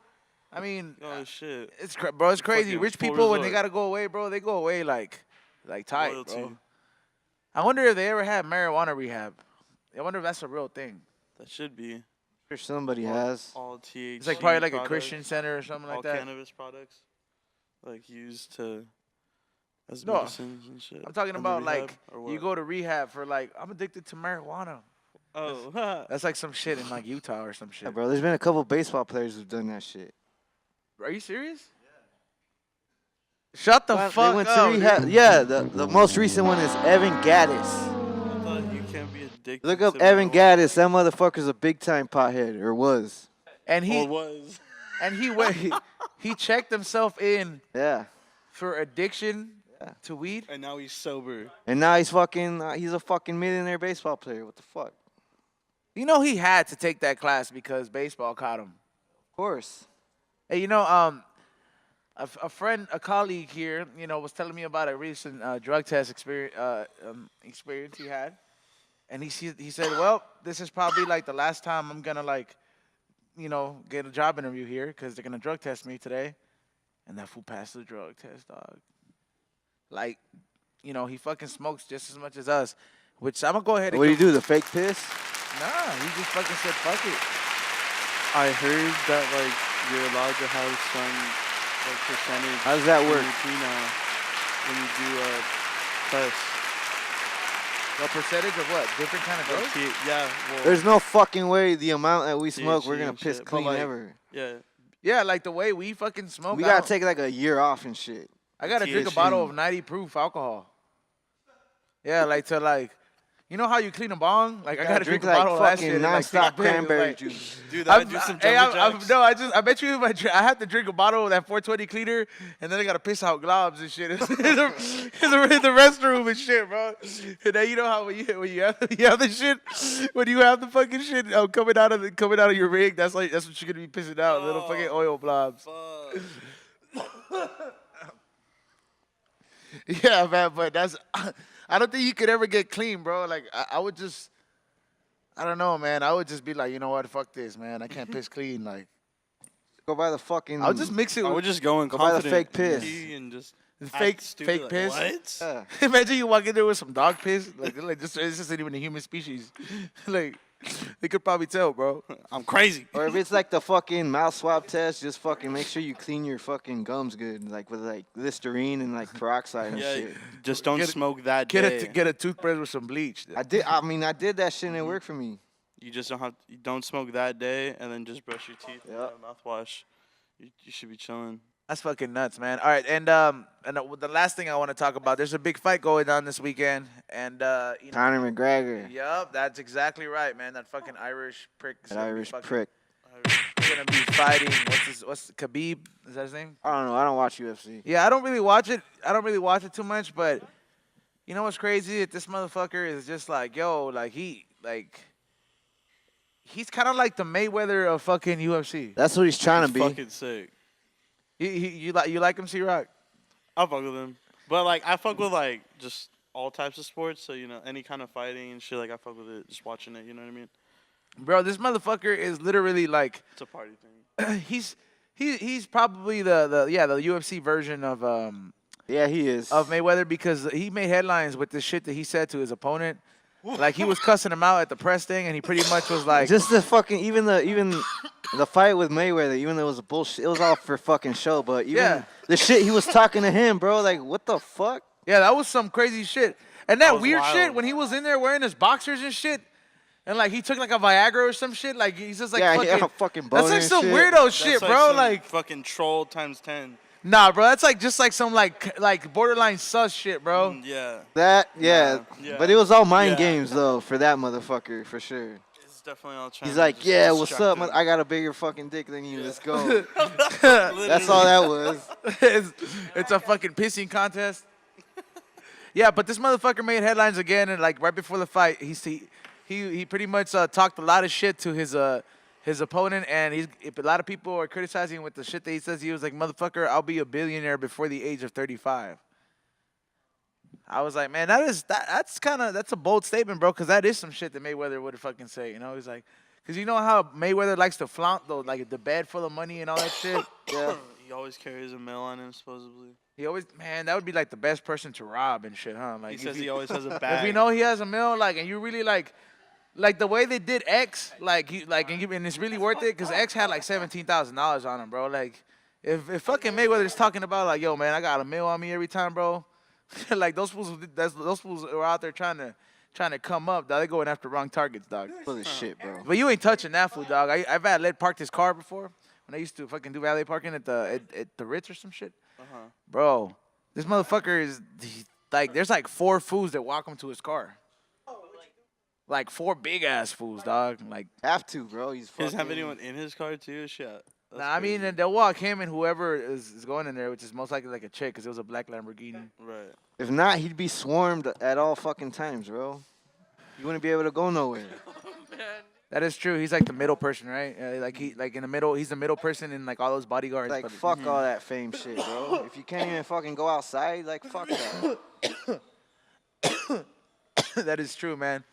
Speaker 1: I mean,
Speaker 4: Oh shit.
Speaker 1: bro, it's crazy.
Speaker 4: Fucking
Speaker 1: Rich
Speaker 4: full
Speaker 1: people, when they
Speaker 4: resort.
Speaker 1: gotta go away, bro, they go away like tight,
Speaker 4: Loyalty.
Speaker 1: bro. I wonder if they ever had marijuana rehab. I wonder if that's a real thing.
Speaker 4: That should be
Speaker 3: Sure somebody has.
Speaker 4: all THC.
Speaker 1: It's like probably like a
Speaker 4: products,
Speaker 1: Christian center or something
Speaker 4: all
Speaker 1: like that.
Speaker 4: cannabis products, like used as
Speaker 1: No,
Speaker 4: medicines and shit.
Speaker 1: I'm talking
Speaker 4: in the
Speaker 1: about
Speaker 4: rehab,
Speaker 1: like
Speaker 4: or
Speaker 1: you
Speaker 4: what?
Speaker 1: go to rehab for like I'm addicted to marijuana.
Speaker 4: Oh,
Speaker 1: That's like some shit in like Utah or some shit.
Speaker 3: Yeah, bro. There's been a couple baseball players who've done that shit.
Speaker 1: Are you serious? Shut the
Speaker 3: Well,
Speaker 1: fuck
Speaker 3: they went
Speaker 1: up.
Speaker 3: to rehab. Yeah, the most recent one is Evan Gaddis.
Speaker 4: I thought you can't be addicted.
Speaker 3: Look up
Speaker 4: to
Speaker 3: Evan
Speaker 4: marijuana.
Speaker 3: Gaddis. That motherfucker's a big time pothead, or was.
Speaker 1: And
Speaker 4: Or was.
Speaker 1: he went he checked himself in
Speaker 3: Yeah.
Speaker 1: for addiction to weed.
Speaker 4: And now he's sober.
Speaker 3: And now he's a fucking millionaire baseball player. What the fuck?
Speaker 1: He had to take that class because baseball caught him.
Speaker 3: Of course.
Speaker 1: Hey, a friend, a colleague here, was telling me about a recent drug test experience he had, and he said, "Well, this is probably like the last time I'm gonna get a job interview here because they're gonna drug test me today," and that fool passed the drug test, dog. Like, he fucking smokes just as much as us, which I'm gonna go ahead and.
Speaker 3: What do you do? The fake piss?
Speaker 1: Nah, he just fucking said, "Fuck it."
Speaker 4: I heard that like you're allowed to have some like percentage.
Speaker 3: How does that
Speaker 4: in
Speaker 3: work?
Speaker 4: between, when you do a test.
Speaker 1: What percentage of what? Different kind of drugs?
Speaker 4: Yeah. Well,
Speaker 3: There's no fucking way the amount that we smoke, we're
Speaker 4: THC
Speaker 3: gonna
Speaker 4: and
Speaker 3: piss
Speaker 4: shit, but,
Speaker 3: clean
Speaker 4: like,
Speaker 3: ever.
Speaker 4: yeah.
Speaker 1: Yeah, like the way we fucking smoke.
Speaker 3: We
Speaker 1: I
Speaker 3: gotta
Speaker 1: don't-
Speaker 3: take like a year off and shit.
Speaker 1: I gotta drink a
Speaker 4: THC.
Speaker 1: bottle of 90 proof alcohol. Yeah, you know how you clean a bong? Like I gotta drink a
Speaker 3: like
Speaker 1: bottle of that
Speaker 3: fucking
Speaker 1: shit. and, like,
Speaker 3: nonstop
Speaker 1: take a big,
Speaker 3: cranberry
Speaker 1: like-
Speaker 3: juice.
Speaker 4: Dude, I do some jumping jacks.
Speaker 1: I bet you if I have to drink a bottle of that 420 cleaner, and then I gotta piss out globs and shit in the restroom and shit, bro. And then you know how when you have the shit, when you have the fucking shit coming out of your rig, that's what you're gonna be pissing out, little fucking oil blobs. Yeah, man, but I don't think you could ever get clean, bro. Like I would just. I don't know, man. I would just be like, you know what? Fuck this, man. I can't piss clean. Like,
Speaker 3: Go by the fucking.
Speaker 1: I'll just mix it
Speaker 4: I
Speaker 1: with
Speaker 4: would just go in
Speaker 3: Go buy the
Speaker 4: confident
Speaker 3: fake piss.
Speaker 4: and just
Speaker 1: fake
Speaker 4: act stupid, like,
Speaker 1: piss.
Speaker 4: What?
Speaker 3: Yeah.
Speaker 1: Imagine you walk in there with some dog piss. Like it's just not even a human species. Like, they could probably tell, bro.
Speaker 4: I'm crazy.
Speaker 3: Or if it's like the fucking mouth swab test, just fucking make sure you clean your fucking gums good, like with like Listerine and like peroxide and
Speaker 4: Yeah,
Speaker 3: shit.
Speaker 4: just don't
Speaker 1: Get a-
Speaker 4: smoke that day.
Speaker 1: Get a toothbrush with some bleach.
Speaker 3: I did that shit and it worked for me.
Speaker 4: You just don't smoke that day, and then just brush your teeth with
Speaker 3: Yep.
Speaker 4: that mouthwash. You should be chilling.
Speaker 1: That's fucking nuts, man. All right, and the last thing I want to talk about, there's a big fight going on this weekend, and
Speaker 3: Conor McGregor,
Speaker 1: Yup, that's exactly right, man. That fucking Irish prick. is
Speaker 3: that
Speaker 1: gonna be
Speaker 3: Irish
Speaker 1: fucking-
Speaker 3: prick.
Speaker 1: Gonna be fighting. What's Khabib? Is that his name?
Speaker 3: I don't know. I don't watch UFC.
Speaker 1: Yeah, I don't really watch it. I don't really watch it too much, but you know what's crazy? This motherfucker is just like, he's kind of like the Mayweather of fucking UFC.
Speaker 3: That's what he's trying to be.
Speaker 4: Fucking sick.
Speaker 1: You like him, C-Rock?
Speaker 4: I fuck with him, but like I fuck with like just all types of sports. So any kind of fighting and shit. Like I fuck with it, just watching it. You know what I mean?
Speaker 1: Bro, this motherfucker is literally like
Speaker 4: It's a party thing.
Speaker 1: he's probably the UFC version
Speaker 3: Yeah, he is.
Speaker 1: of Mayweather because he made headlines with the shit that he said to his opponent. Like he was cussing him out at the press thing, and he pretty much was like,
Speaker 3: Just the fucking even the fight with Mayweather, even though it was a bullshit, it was all for fucking show. But even
Speaker 1: Yeah.
Speaker 3: the shit he was talking to him, bro, like what the fuck?
Speaker 1: yeah, that was some crazy shit. And that
Speaker 4: was
Speaker 1: weird
Speaker 4: wild.
Speaker 1: shit when he was in there wearing his boxers and shit, and like he took like a Viagra or some shit. Like he's just like
Speaker 3: Yeah,
Speaker 1: fucking,
Speaker 3: yeah, fucking
Speaker 1: that's
Speaker 3: boner
Speaker 1: like
Speaker 3: and
Speaker 1: some
Speaker 3: shit.
Speaker 1: weirdo shit,
Speaker 4: That's
Speaker 1: bro.
Speaker 4: some
Speaker 1: Like
Speaker 4: fucking troll times 10.
Speaker 1: nah, bro, that's like just like some like borderline sus shit, bro.
Speaker 4: Yeah,
Speaker 3: That yeah.
Speaker 4: Yeah.
Speaker 3: But it was all mind
Speaker 4: Yeah.
Speaker 3: games though for that motherfucker for sure.
Speaker 4: it's definitely all trying.
Speaker 3: He's
Speaker 4: to
Speaker 3: like,
Speaker 4: just
Speaker 3: yeah, what's
Speaker 4: distract
Speaker 3: up?
Speaker 4: him.
Speaker 3: I got a bigger fucking dick than you. Let's go. That's
Speaker 4: Literally.
Speaker 3: all that was.
Speaker 1: It's a fucking pissing contest. Yeah, but this motherfucker made headlines again, and like right before the fight, he pretty much talked a lot of shit to his opponent, and a lot of people are criticizing with the shit that he says. He was like, "Motherfucker, I'll be a billionaire before the age of 35." I was like, man, that's a bold statement, bro, because that is some shit that Mayweather would fucking say. He's like, because you know how Mayweather likes to flaunt like the bed full of money and all that shit.
Speaker 3: Yeah.
Speaker 4: He always carries a mill on him, supposedly.
Speaker 1: He always, man, that would be like the best person to rob and shit, huh? Like
Speaker 4: He says
Speaker 1: if
Speaker 4: he always has a
Speaker 1: if
Speaker 4: bag.
Speaker 1: we know he has a mill, like, and you really like the way they did X, and it's really worth it because X had like $17,000 on him, bro. Like, if fucking Mayweather is talking about like, yo, man, I got a mill on me every time, bro. Like those fools are out there trying to come up, dog. They going after wrong targets, dog.
Speaker 3: Full of shit, bro.
Speaker 1: But you ain't touching that fool, dog. I've valet parked his car before when I used to fucking do valet parking at the Ritz or some shit. Bro, this motherfucker like, there's like 4 fools that walk him to his car. Like 4 big ass fools, dog. Like,
Speaker 3: Have to, bro. He's
Speaker 4: He doesn't
Speaker 3: fucking.
Speaker 4: have anyone in his car too. Shit. That's
Speaker 1: nah, I mean,
Speaker 4: crazy.
Speaker 1: and they'll walk him and whoever is going in there, which is most likely like a chick, because it was a black Lamborghini.
Speaker 4: Right.
Speaker 3: If not, he'd be swarmed at all fucking times, bro. You wouldn't be able to go nowhere.
Speaker 1: That is true. He's like the middle person, right? Like in the middle. He's the middle person in like all those bodyguards.
Speaker 3: Like,
Speaker 1: but-
Speaker 3: fuck all that fame shit, bro. If you can't even fucking go outside, like, fuck that.
Speaker 1: That is true, man.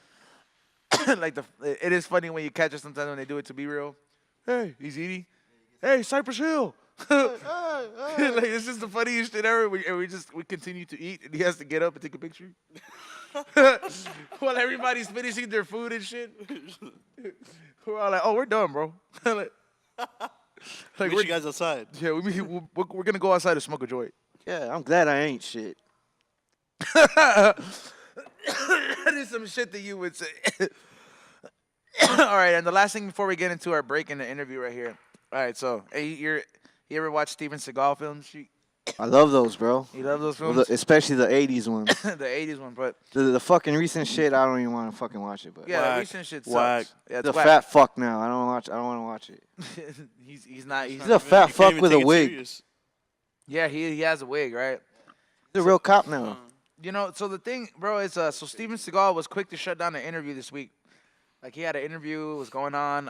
Speaker 1: Like it is funny when you catch it sometimes when they do it to be real. Hey, he's eating. Hey, Cypress Hill. Like this is the funniest shit ever. We continue to eat, and he has to get up and take a picture while everybody's finishing their food and shit. We're all like, "Oh, we're done, bro." Like
Speaker 4: Meet
Speaker 1: we're
Speaker 4: you guys outside.
Speaker 1: yeah, we're gonna go outside to smoke a joint.
Speaker 3: Yeah, I'm glad I ain't shit.
Speaker 1: That is some shit that you would say. All right, and the last thing before we get into our break in the interview right here. All right, so hey, you ever watch Steven Seagal films?
Speaker 3: I love those, bro.
Speaker 1: You love those
Speaker 3: Well,
Speaker 1: films?
Speaker 3: especially the 80s ones.
Speaker 1: The 80s one, but
Speaker 3: The fucking recent shit, I don't even want to fucking watch it. But
Speaker 1: yeah, the
Speaker 4: Whack.
Speaker 1: recent shit sucks.
Speaker 4: Whack.
Speaker 1: Yeah, it's
Speaker 3: he's a
Speaker 1: whack.
Speaker 3: fat fuck now. I don't want to watch it.
Speaker 1: he's not.
Speaker 3: He's a fat
Speaker 4: You can't
Speaker 3: fuck
Speaker 4: even
Speaker 3: with a
Speaker 4: take it
Speaker 3: wig.
Speaker 4: serious.
Speaker 1: Yeah, he has a wig, right?
Speaker 3: He's a real cop now.
Speaker 1: You know, so the thing, bro, is so Steven Seagal was quick to shut down the interview this week. Like he had an interview, it was going on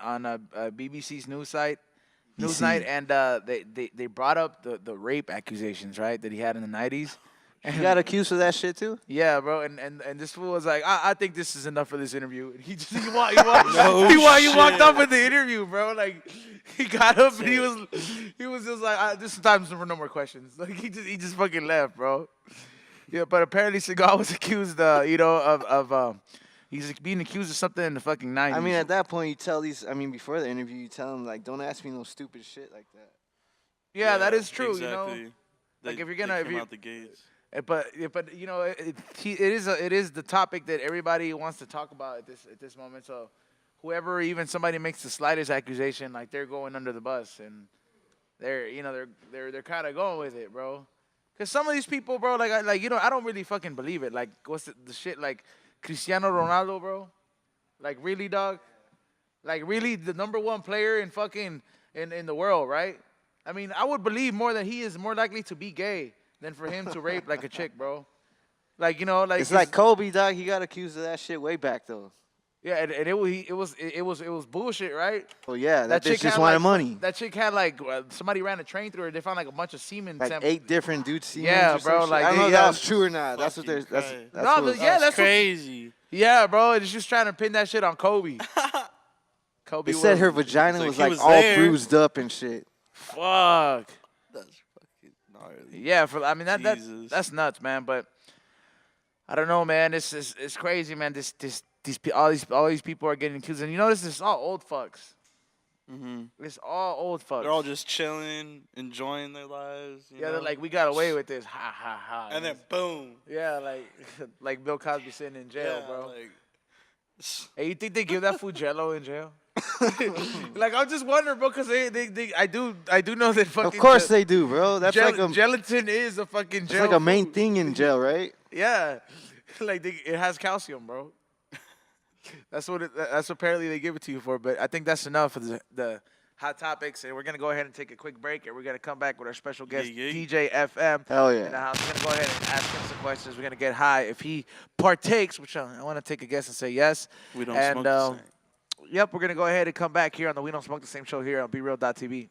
Speaker 1: BBC's news night, and they brought up the rape accusations, right, that he had in the 90s. And
Speaker 3: You got accused of that shit too?
Speaker 1: yeah, bro, and this fool was like, I think this is enough for this interview. And he walked off with the interview, bro. Like he got up and he was just like, this is time for no more questions. Like he just fucking left, bro. Yeah, but apparently Seagal was accused, he's being accused of something in the fucking 90s.
Speaker 3: I mean, at that point, you tell before the interview, you tell them, like, don't ask me no stupid shit like that.
Speaker 1: yeah, that is true,
Speaker 4: Exactly.
Speaker 1: you know. Like, if you're
Speaker 4: they
Speaker 1: gonna-
Speaker 4: came out the gates.
Speaker 1: But you know, it is the topic that everybody wants to talk about at this moment. So whoever, even somebody makes the slightest accusation, like they're going under the bus, and they're kind of going with it, bro. Cause some of these people, bro, I don't really fucking believe it. Like, what's the shit, like Cristiano Ronaldo, bro? Like, really, dog? Like, really, the #1 player in fucking in the world, right? I mean, I would believe more that he is more likely to be gay than for him to rape like a chick, bro. Like, you know, like
Speaker 3: It's like Kobe, dog. He got accused of that shit way back, though.
Speaker 1: Yeah, and it was bullshit, right?
Speaker 3: Oh yeah, that bitch
Speaker 1: chick
Speaker 3: just
Speaker 1: had,
Speaker 3: wanted
Speaker 1: like,
Speaker 3: money.
Speaker 1: That chick had like somebody ran a train through her. They found like a bunch of semen
Speaker 3: Like
Speaker 1: samples.
Speaker 3: 8 different dudes.
Speaker 1: Yeah,
Speaker 3: or some
Speaker 1: bro,
Speaker 3: shit.
Speaker 1: like,
Speaker 3: I don't know if
Speaker 1: yeah.
Speaker 3: that was true or not. That's what
Speaker 4: Fucking
Speaker 3: they're.
Speaker 4: Christ.
Speaker 3: That's
Speaker 1: No,
Speaker 3: what.
Speaker 1: yeah,
Speaker 4: That's
Speaker 1: that's what-
Speaker 4: crazy.
Speaker 1: Yeah, bro, it's just trying to pin that shit on Kobe. Kobe
Speaker 3: They said her
Speaker 1: was-
Speaker 3: vagina
Speaker 4: like
Speaker 3: was
Speaker 4: he
Speaker 3: like
Speaker 4: was
Speaker 3: all
Speaker 4: there.
Speaker 3: bruised up and shit.
Speaker 1: Fuck.
Speaker 4: That's fucking gnarly.
Speaker 1: Yeah, I mean
Speaker 4: Jesus.
Speaker 1: that's nuts, man. But I don't know, man. It's crazy, man. All these people are getting accused, and you notice it's all old fucks.
Speaker 4: Hmm.
Speaker 1: It's all old fucks.
Speaker 4: They're all just chilling, enjoying their lives. You
Speaker 1: yeah,
Speaker 4: know?
Speaker 1: they're like, we got away with this, ha ha ha.
Speaker 4: and then boom.
Speaker 1: yeah, like Bill Cosby sitting in jail,
Speaker 4: Yeah,
Speaker 1: bro.
Speaker 4: like,
Speaker 1: Hey, you think they give that fool Jello in jail? Like, I'm just wondering, bro, because I do know that fucking.
Speaker 3: Of course they do, bro. That's like a
Speaker 1: gelatin is a fucking
Speaker 3: it's
Speaker 1: jail.
Speaker 3: like a main
Speaker 1: food.
Speaker 3: thing in jail, right?
Speaker 1: Yeah, like it has calcium, bro. That's that's apparently they give it to you for. But I think that's enough for the hot topics, and we're gonna go ahead and take a quick break, and we're gonna come back with our special guest
Speaker 4: Yeah.
Speaker 1: DJ FM.
Speaker 3: Hell
Speaker 1: In the
Speaker 3: yeah.
Speaker 1: house. We're gonna go ahead and ask him some questions. We're gonna get high if he partakes, which I want to take a guess and say yes.
Speaker 4: we don't
Speaker 1: And,
Speaker 4: smoke the same.
Speaker 1: Yep, we're gonna go ahead and come back here on the We Don't Smoke the Same show here on BeReal.tv.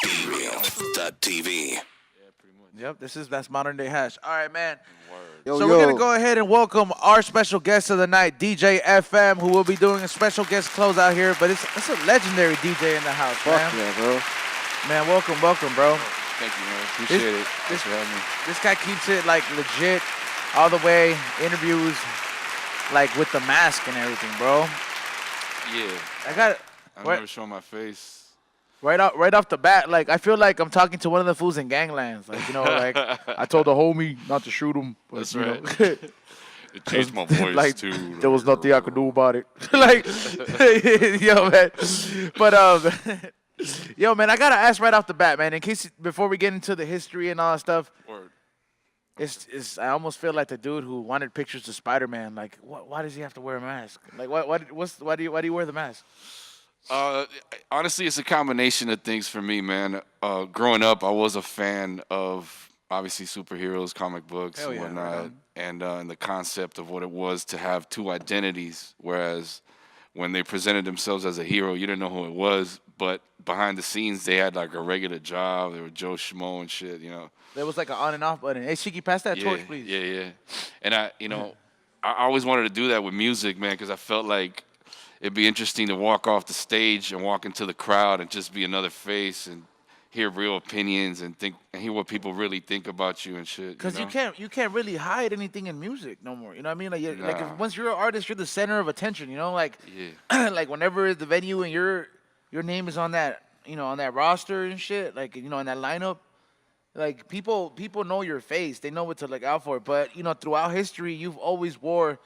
Speaker 5: BeReal.tv.
Speaker 1: Yep, that's modern day hash. All right, man.
Speaker 3: Yo,
Speaker 1: So
Speaker 3: yo.
Speaker 1: we're gonna go ahead and welcome our special guest of the night, DJ FM, who will be doing a special guest closeout here. But it's a legendary DJ in the house,
Speaker 3: Fuck
Speaker 1: man.
Speaker 3: yeah, bro.
Speaker 1: Man, welcome, bro.
Speaker 2: Thank you, man. Appreciate it.
Speaker 1: this-
Speaker 2: Thanks for having me.
Speaker 1: This guy keeps it like legit, all the way. Interviews, like with the mask and everything, bro.
Speaker 2: Yeah.
Speaker 1: I got
Speaker 2: I've
Speaker 1: What?
Speaker 2: never shown my face.
Speaker 1: right off the bat. Like I feel like I'm talking to one of the fools in Ganglands. Like like I told the homie not to shoot him. But,
Speaker 2: That's
Speaker 1: you know,
Speaker 2: right. It changed my voice,
Speaker 1: like
Speaker 2: too.
Speaker 1: there was nothing I could do about it. Like yo man, but yo man, I gotta ask right off the bat, man. In case before we get into the history and all that stuff.
Speaker 2: Word.
Speaker 1: I almost feel like the dude who wanted pictures of Spider-Man. Like, why does he have to wear a mask? Like, why do you wear the mask?
Speaker 2: Honestly, it's a combination of things for me, man. Growing up, I was a fan of obviously superheroes, comic books,
Speaker 1: Hell
Speaker 2: and
Speaker 1: yeah,
Speaker 2: whatnot,
Speaker 1: right on.
Speaker 2: and the concept of what it was to have two identities. Whereas when they presented themselves as a hero, you didn't know who it was, but behind the scenes, they had like a regular job. They were Joe Schmo and shit, you know.
Speaker 1: There was like an on and off button. Hey, Sheiky, pass that torch, please.
Speaker 2: Yeah. And I always wanted to do that with music, man, because I felt like it'd be interesting to walk off the stage and walk into the crowd and just be another face and hear real opinions and hear what people really think about you and shit.
Speaker 1: Because
Speaker 2: you know?
Speaker 1: you can't really hide anything in music no more. You know what I mean? Like
Speaker 2: Nah.
Speaker 1: once you're an artist, you're the center of attention. You know, like
Speaker 2: Yeah.
Speaker 1: like whenever the venue and your name is on that on that roster and shit, like in that lineup. Like people know your face. They know what to look out for. But throughout history, you've always wore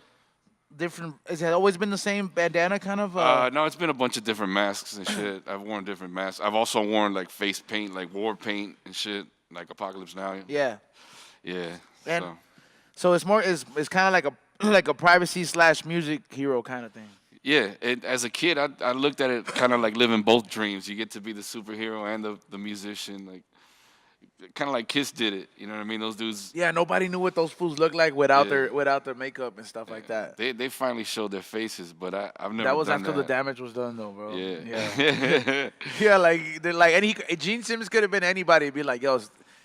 Speaker 1: different. Has it always been the same bandana kind of?
Speaker 2: No, it's been a bunch of different masks and shit. I've worn different masks. I've also worn like face paint, like war paint and shit, like Apocalypse Now.
Speaker 1: Yeah.
Speaker 2: Yeah.
Speaker 1: And-
Speaker 2: So.
Speaker 1: So it's more it's kind of like a privacy / music hero kind of thing.
Speaker 2: Yeah, as a kid, I looked at it kind of like living both dreams. You get to be the superhero and the musician, like kind of like Kiss did it. You know what I mean? Those dudes,
Speaker 1: Yeah, nobody knew what those fools looked like without
Speaker 2: Yeah.
Speaker 1: their makeup and stuff like that.
Speaker 2: they finally showed their faces, but I've never.
Speaker 1: That was
Speaker 2: done
Speaker 1: after the
Speaker 2: that.
Speaker 1: damage was done, though, bro.
Speaker 2: Yeah.
Speaker 1: yeah, yeah. Like they're like Gene Simmons could have been anybody. Be like, yo,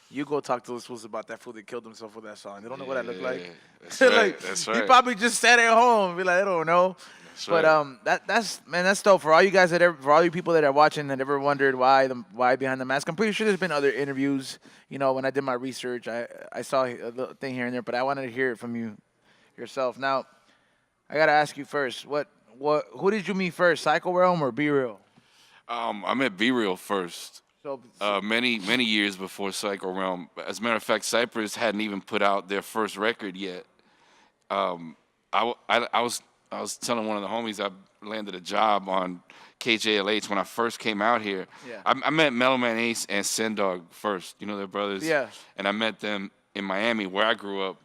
Speaker 1: you go talk to those fools about that fool that killed himself with that song. They don't know what I look like.
Speaker 2: That's right.
Speaker 1: Like,
Speaker 2: That's
Speaker 1: He
Speaker 2: right.
Speaker 1: probably just sat at home and be like, I don't know.
Speaker 2: That's
Speaker 1: But
Speaker 2: right.
Speaker 1: that's dope for all you guys for all you people that are watching that ever wondered why behind the mask. I'm pretty sure there's been other interviews. When I did my research, I saw a little thing here and there, but I wanted to hear it from you yourself. Now, I gotta ask you first, who did you meet first, Psycho Realm or Be Real?
Speaker 2: I met Be Real first.
Speaker 1: So
Speaker 2: Many years before Psycho Realm. As a matter of fact, Cypress hadn't even put out their first record yet. I was telling one of the homies I landed a job on KJLH when I first came out here.
Speaker 1: Yeah.
Speaker 2: I met Mellowman Ace and Sendog first. You know, they're brothers.
Speaker 1: Yeah.
Speaker 2: And I met them in Miami where I grew up,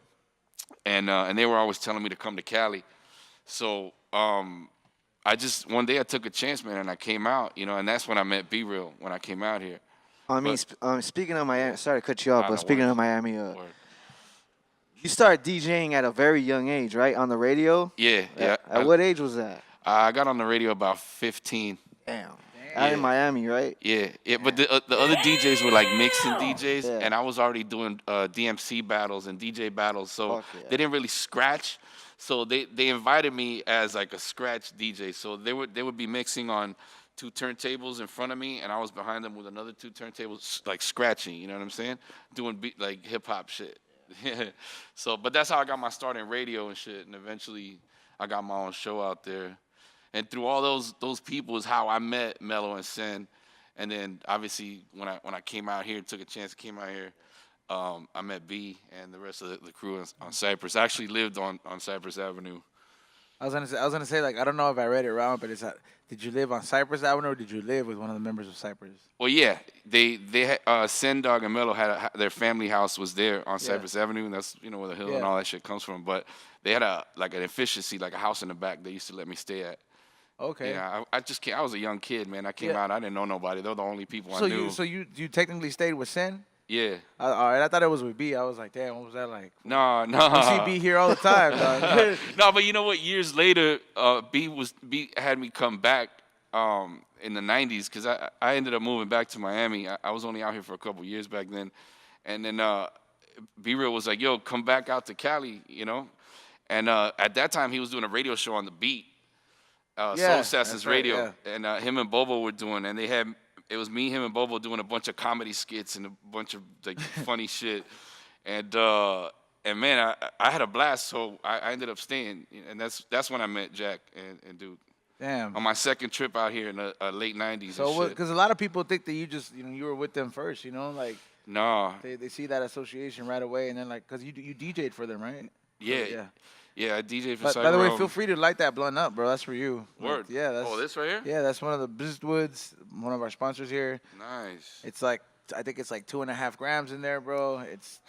Speaker 2: and they were always telling me to come to Cali. So one day I took a chance, man, and I came out. And that's when I met Be Real when I came out here.
Speaker 3: I mean, speaking of Miami, sorry to cut you off,
Speaker 2: Nah,
Speaker 3: but
Speaker 2: no
Speaker 3: speaking
Speaker 2: worries.
Speaker 3: of Miami,
Speaker 2: Word.
Speaker 3: You started DJing at a very young age, right? On the radio?
Speaker 2: Yeah, yeah.
Speaker 3: At what age was that?
Speaker 2: I got on the radio about 15.
Speaker 3: Damn. Out in Miami, right?
Speaker 2: Yeah, yeah. But the other DJs were like mixing DJs,
Speaker 3: Yeah.
Speaker 2: and I was already doing DMC battles and DJ battles, so
Speaker 3: Fuck yeah.
Speaker 2: they didn't really scratch. So they invited me as like a scratch DJ. So they would be mixing on 2 turntables in front of me, and I was behind them with another 2 turntables, like scratching. You know what I'm saying? Doing like hip hop shit. So, but that's how I got my start in radio and shit, and eventually I got my own show out there. And through all those people is how I met Mello and Sen. And then obviously when I came out here, took a chance, came out here, I met B and the rest of the crew on Cypress. I actually lived on Cypress Avenue.
Speaker 1: I was gonna say like I don't know if I read it wrong, but did you live on Cypress Avenue or did you live with one of the members of Cypress?
Speaker 2: Well, yeah, they had, Sen Dog and Mello had their family house was there on Cypress Avenue, and that's where the hill and all that shit comes from. But they had an efficiency, like a house in the back they used to let me stay at.
Speaker 1: Okay.
Speaker 2: Yeah, I just came. I was a young kid, man. I came out. I didn't know nobody. They were the only people I knew.
Speaker 1: So you technically stayed with Sen?
Speaker 2: Yeah.
Speaker 1: All right. I thought it was with B. I was like, damn, what was that like?
Speaker 2: No.
Speaker 1: You see B here all the time, dog.
Speaker 2: No, but you know what? Years later, B had me come back in the '90s because I ended up moving back to Miami. I was only out here for a couple years back then, and then B Real was like, "Yo, come back out to Cali," you know. And at that time, he was doing a radio show on the Beat. Soul Assassins Radio, and him and Bobo were doing, and it was me, him, and Bobo doing a bunch of comedy skits and a bunch of like funny shit, and man, I had a blast, so I ended up staying, and that's when I met Jack and Dude.
Speaker 1: Damn.
Speaker 2: On my second trip out here in the late '90s.
Speaker 1: So because a lot of people think that you just you were with them first, like
Speaker 2: no,
Speaker 1: they see that association right away, and then like because you DJ'd for them, right?
Speaker 2: Yeah. Yeah, I DJ for
Speaker 1: But
Speaker 2: Cyber
Speaker 1: by the way,
Speaker 2: Roam.
Speaker 1: feel free to light that blunt up, bro. That's for you.
Speaker 2: Word.
Speaker 1: Yeah. That's,
Speaker 2: this right here?
Speaker 1: Yeah, that's one of the Bzzt Woods, one of our sponsors here.
Speaker 2: Nice.
Speaker 1: It's like I think it's like 2.5 grams in there, bro. It's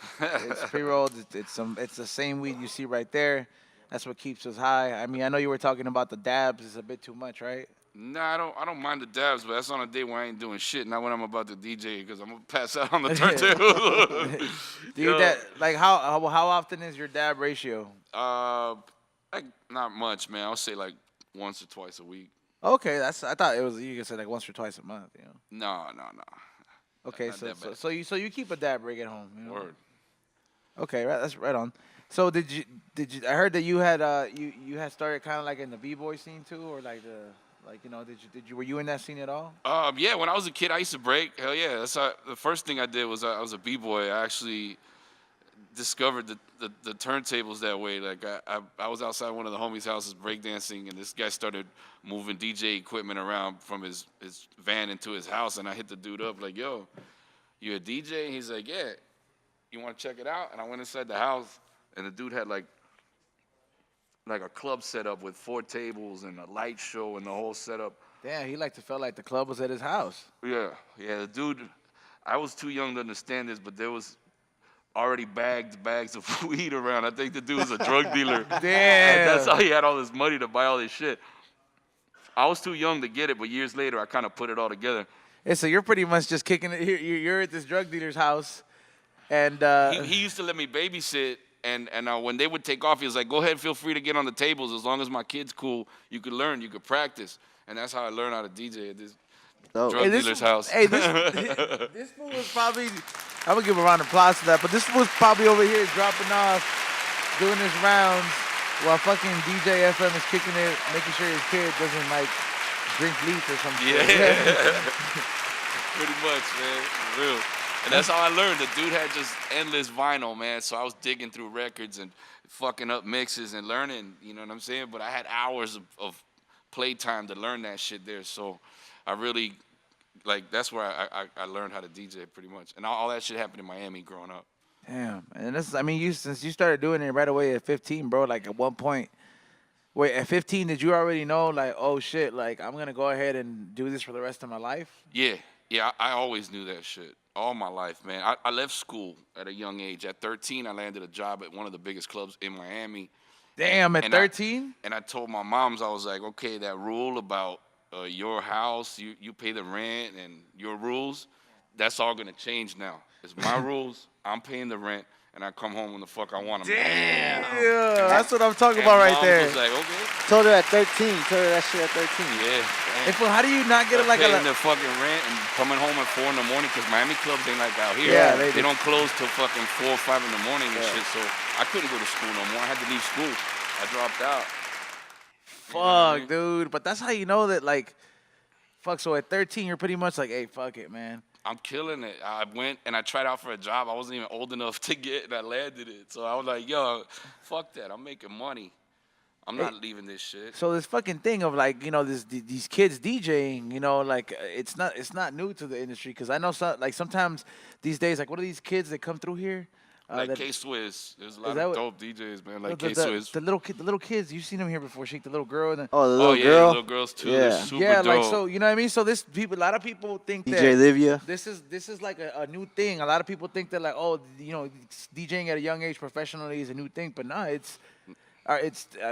Speaker 1: pre-rolled. It's the same weed you see right there. That's what keeps us high. I mean, I know you were talking about the dabs. It's a bit too much, right?
Speaker 2: Nah, I don't mind the dabs, but that's on a day when I ain't doing shit. Not when I'm about to DJ, because I'm gonna pass out on the turntable.
Speaker 1: Do you like how often is your dab ratio?
Speaker 2: Like not much, man. I'll say like once or twice a week.
Speaker 1: Okay, I thought it was you could say like once or twice a month.
Speaker 2: No.
Speaker 1: Okay,
Speaker 2: Not that bad.
Speaker 1: so you keep a dab rig at home.
Speaker 2: Word.
Speaker 1: Okay, right, that's right on. So did you? I heard that you had you had started kind of like in the b-boy scene too, or like were you in that scene at all?
Speaker 2: Yeah, when I was a kid, I used to break. Hell yeah, the first thing I did was I was a b-boy. I actually discovered the turntables that way. Like I was outside one of the homies' houses breakdancing, and this guy started moving DJ equipment around from his van into his house, and I hit the dude up like, "Yo, you a DJ?" And he's like, "Yeah, you want to check it out?" And I went inside the house, and the dude had like a club set up with 4 tables and a light show and the whole setup.
Speaker 1: Damn, he liked to feel like the club was at his house.
Speaker 2: Yeah, the dude. I was too young to understand this, but there was already bags of weed around. I think the dude was a drug dealer.
Speaker 1: Damn.
Speaker 2: That's how he had all this money to buy all this shit. I was too young to get it, but years later, I kind of put it all together.
Speaker 1: Yeah, so you're pretty much just kicking it. You're at this drug dealer's house, and
Speaker 2: he used to let me babysit, and when they would take off, he was like, "Go ahead, feel free to get on the tables. As long as my kid's cool, you could learn, you could practice." And that's how I learned how to DJ at this drug dealer's house.
Speaker 1: Hey, this fool was probably. I'm gonna give a round of applause to that, but this was probably over here dropping off, doing his rounds while fucking DJ FM is kicking it, making sure his kid doesn't like drink leaf or something.
Speaker 2: Yeah. Pretty much, man. For real. And that's how I learned. The dude had just endless vinyl, man. So I was digging through records and fucking up mixes and learning, you know what I'm saying? But I had hours of playtime to learn that shit there. So I really, that's where I learned how to DJ pretty much. And all that shit happened in Miami growing up.
Speaker 1: Damn. And since you started doing it right away at 15, bro, like at one point, wait, at 15, did you already know, like, oh shit, like I'm going to go ahead and do this for the rest of my life?
Speaker 2: Yeah, I always knew that shit. All my life, man. I left school at a young age. At 13, I landed a job at one of the biggest clubs in Miami.
Speaker 1: Damn, at 13?
Speaker 2: And I told my moms, I was like, okay, that rule about your house, you pay the rent and your rules, that's all going to change now. It's my rules, I'm paying the rent, and I come home when the fuck I want them.
Speaker 1: Damn. Yeah, that's what I'm talking
Speaker 2: And
Speaker 1: about right
Speaker 2: mom
Speaker 1: there.
Speaker 2: was like, okay.
Speaker 3: Told her at 13. Told her that shit at 13.
Speaker 2: Yeah.
Speaker 1: Hey, fool, how do you not get like
Speaker 2: paying
Speaker 1: a
Speaker 2: the fucking rent and coming home at 4 in the morning because Miami clubs ain't like out here.
Speaker 1: Yeah,
Speaker 2: they don't close till fucking 4 or 5 in the morning and shit. So I couldn't go to school no more. I had to leave school. I dropped out.
Speaker 1: fuck, dude? But that's how you know that like, fuck. So at 13, you're pretty much like, hey, fuck it, man.
Speaker 2: I'm killing it. I went and I tried out for a job I wasn't even old enough to get, and I landed it. So I was like, yo, fuck that. I'm making money. I'm not leaving this shit.
Speaker 1: So this fucking thing of like, you know, these kids DJing, you know, like it's not new to the industry because I know sometimes these days, like, what are these kids that come through here?
Speaker 2: Like K-Swiss. There's a lot
Speaker 1: that
Speaker 2: of
Speaker 1: what-
Speaker 2: dope DJs, man. Like
Speaker 1: the
Speaker 2: K-Swiss.
Speaker 1: the little kids, you've seen them here before. Shake the little girl. And then,
Speaker 3: Oh, the little
Speaker 2: yeah,
Speaker 3: girl.
Speaker 2: little girls too.
Speaker 3: Yeah.
Speaker 2: They're super
Speaker 1: yeah,
Speaker 2: dope.
Speaker 1: like so, you know what I mean. So a lot of people think
Speaker 3: DJ
Speaker 1: that
Speaker 3: Livia.
Speaker 1: this is like a new thing. A lot of people think that like, oh, you know, DJing at a young age professionally is a new thing, but nah, it's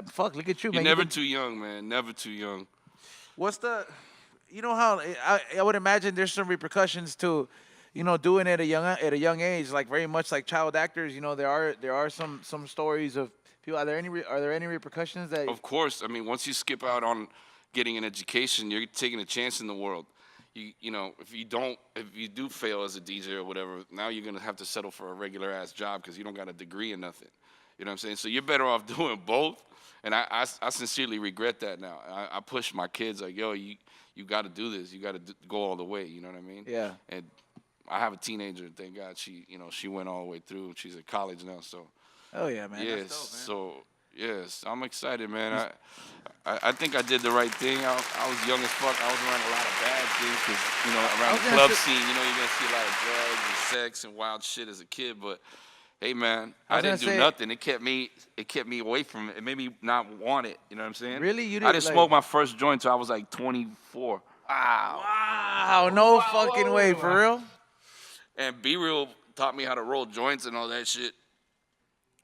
Speaker 1: fuck. Look at you,
Speaker 2: You're
Speaker 1: man.
Speaker 2: never too young, man. Never too young.
Speaker 1: What's the, you know how I would imagine there's some repercussions to, you know, doing it at a young age, like very much like child actors. You know, there are some stories of people. Are there any repercussions that?
Speaker 2: Of course. I mean, once you skip out on getting an education, you're taking a chance in the world. You know, if you do fail as a DJ or whatever, now you're gonna have to settle for a regular ass job because you don't got a degree in nothing. You know what I'm saying? So you're better off doing both. And I sincerely regret that now. I push my kids like, yo, you got to do this. You got to go all the way. You know what I mean?
Speaker 1: Yeah.
Speaker 2: And I have a teenager. Thank God she went all the way through. She's at college now. So
Speaker 1: Oh yeah, man.
Speaker 2: yes.
Speaker 1: That's dope, man.
Speaker 2: So yes, I'm excited, man. I think I did the right thing. I was young as fuck. I was around a lot of bad things because around the club scene, you're gonna see a lot of drugs and sex and wild shit as a kid, but. Hey man, I didn't do nothing. It kept me away from it. It made me not want it. You know what I'm saying?
Speaker 1: Really? You
Speaker 2: I
Speaker 1: didn't,
Speaker 2: didn't smoke my first joint till I was like 24.
Speaker 1: Wow, no fucking way, for real?
Speaker 2: And B Real taught me how to roll joints and all that shit.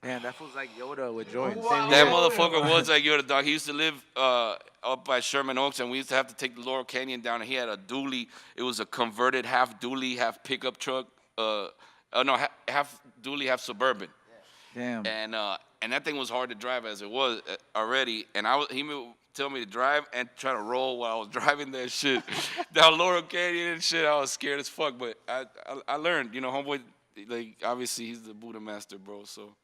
Speaker 1: Man, that feels like Yoda with joints.
Speaker 2: That motherfucker was like Yoda, dog. He used to live up by Sherman Oaks, and we used to have to take the Laurel Canyon down. And he had a dually. It was a converted half dually, half pickup truck. Half dually, half suburban.
Speaker 1: Damn.
Speaker 2: And that thing was hard to drive as it was already. And he would tell me to drive and try to roll while I was driving that shit down Laurel Canyon and shit. I was scared as fuck, but I learned. Homeboy, like obviously he's the Buddha master, bro. So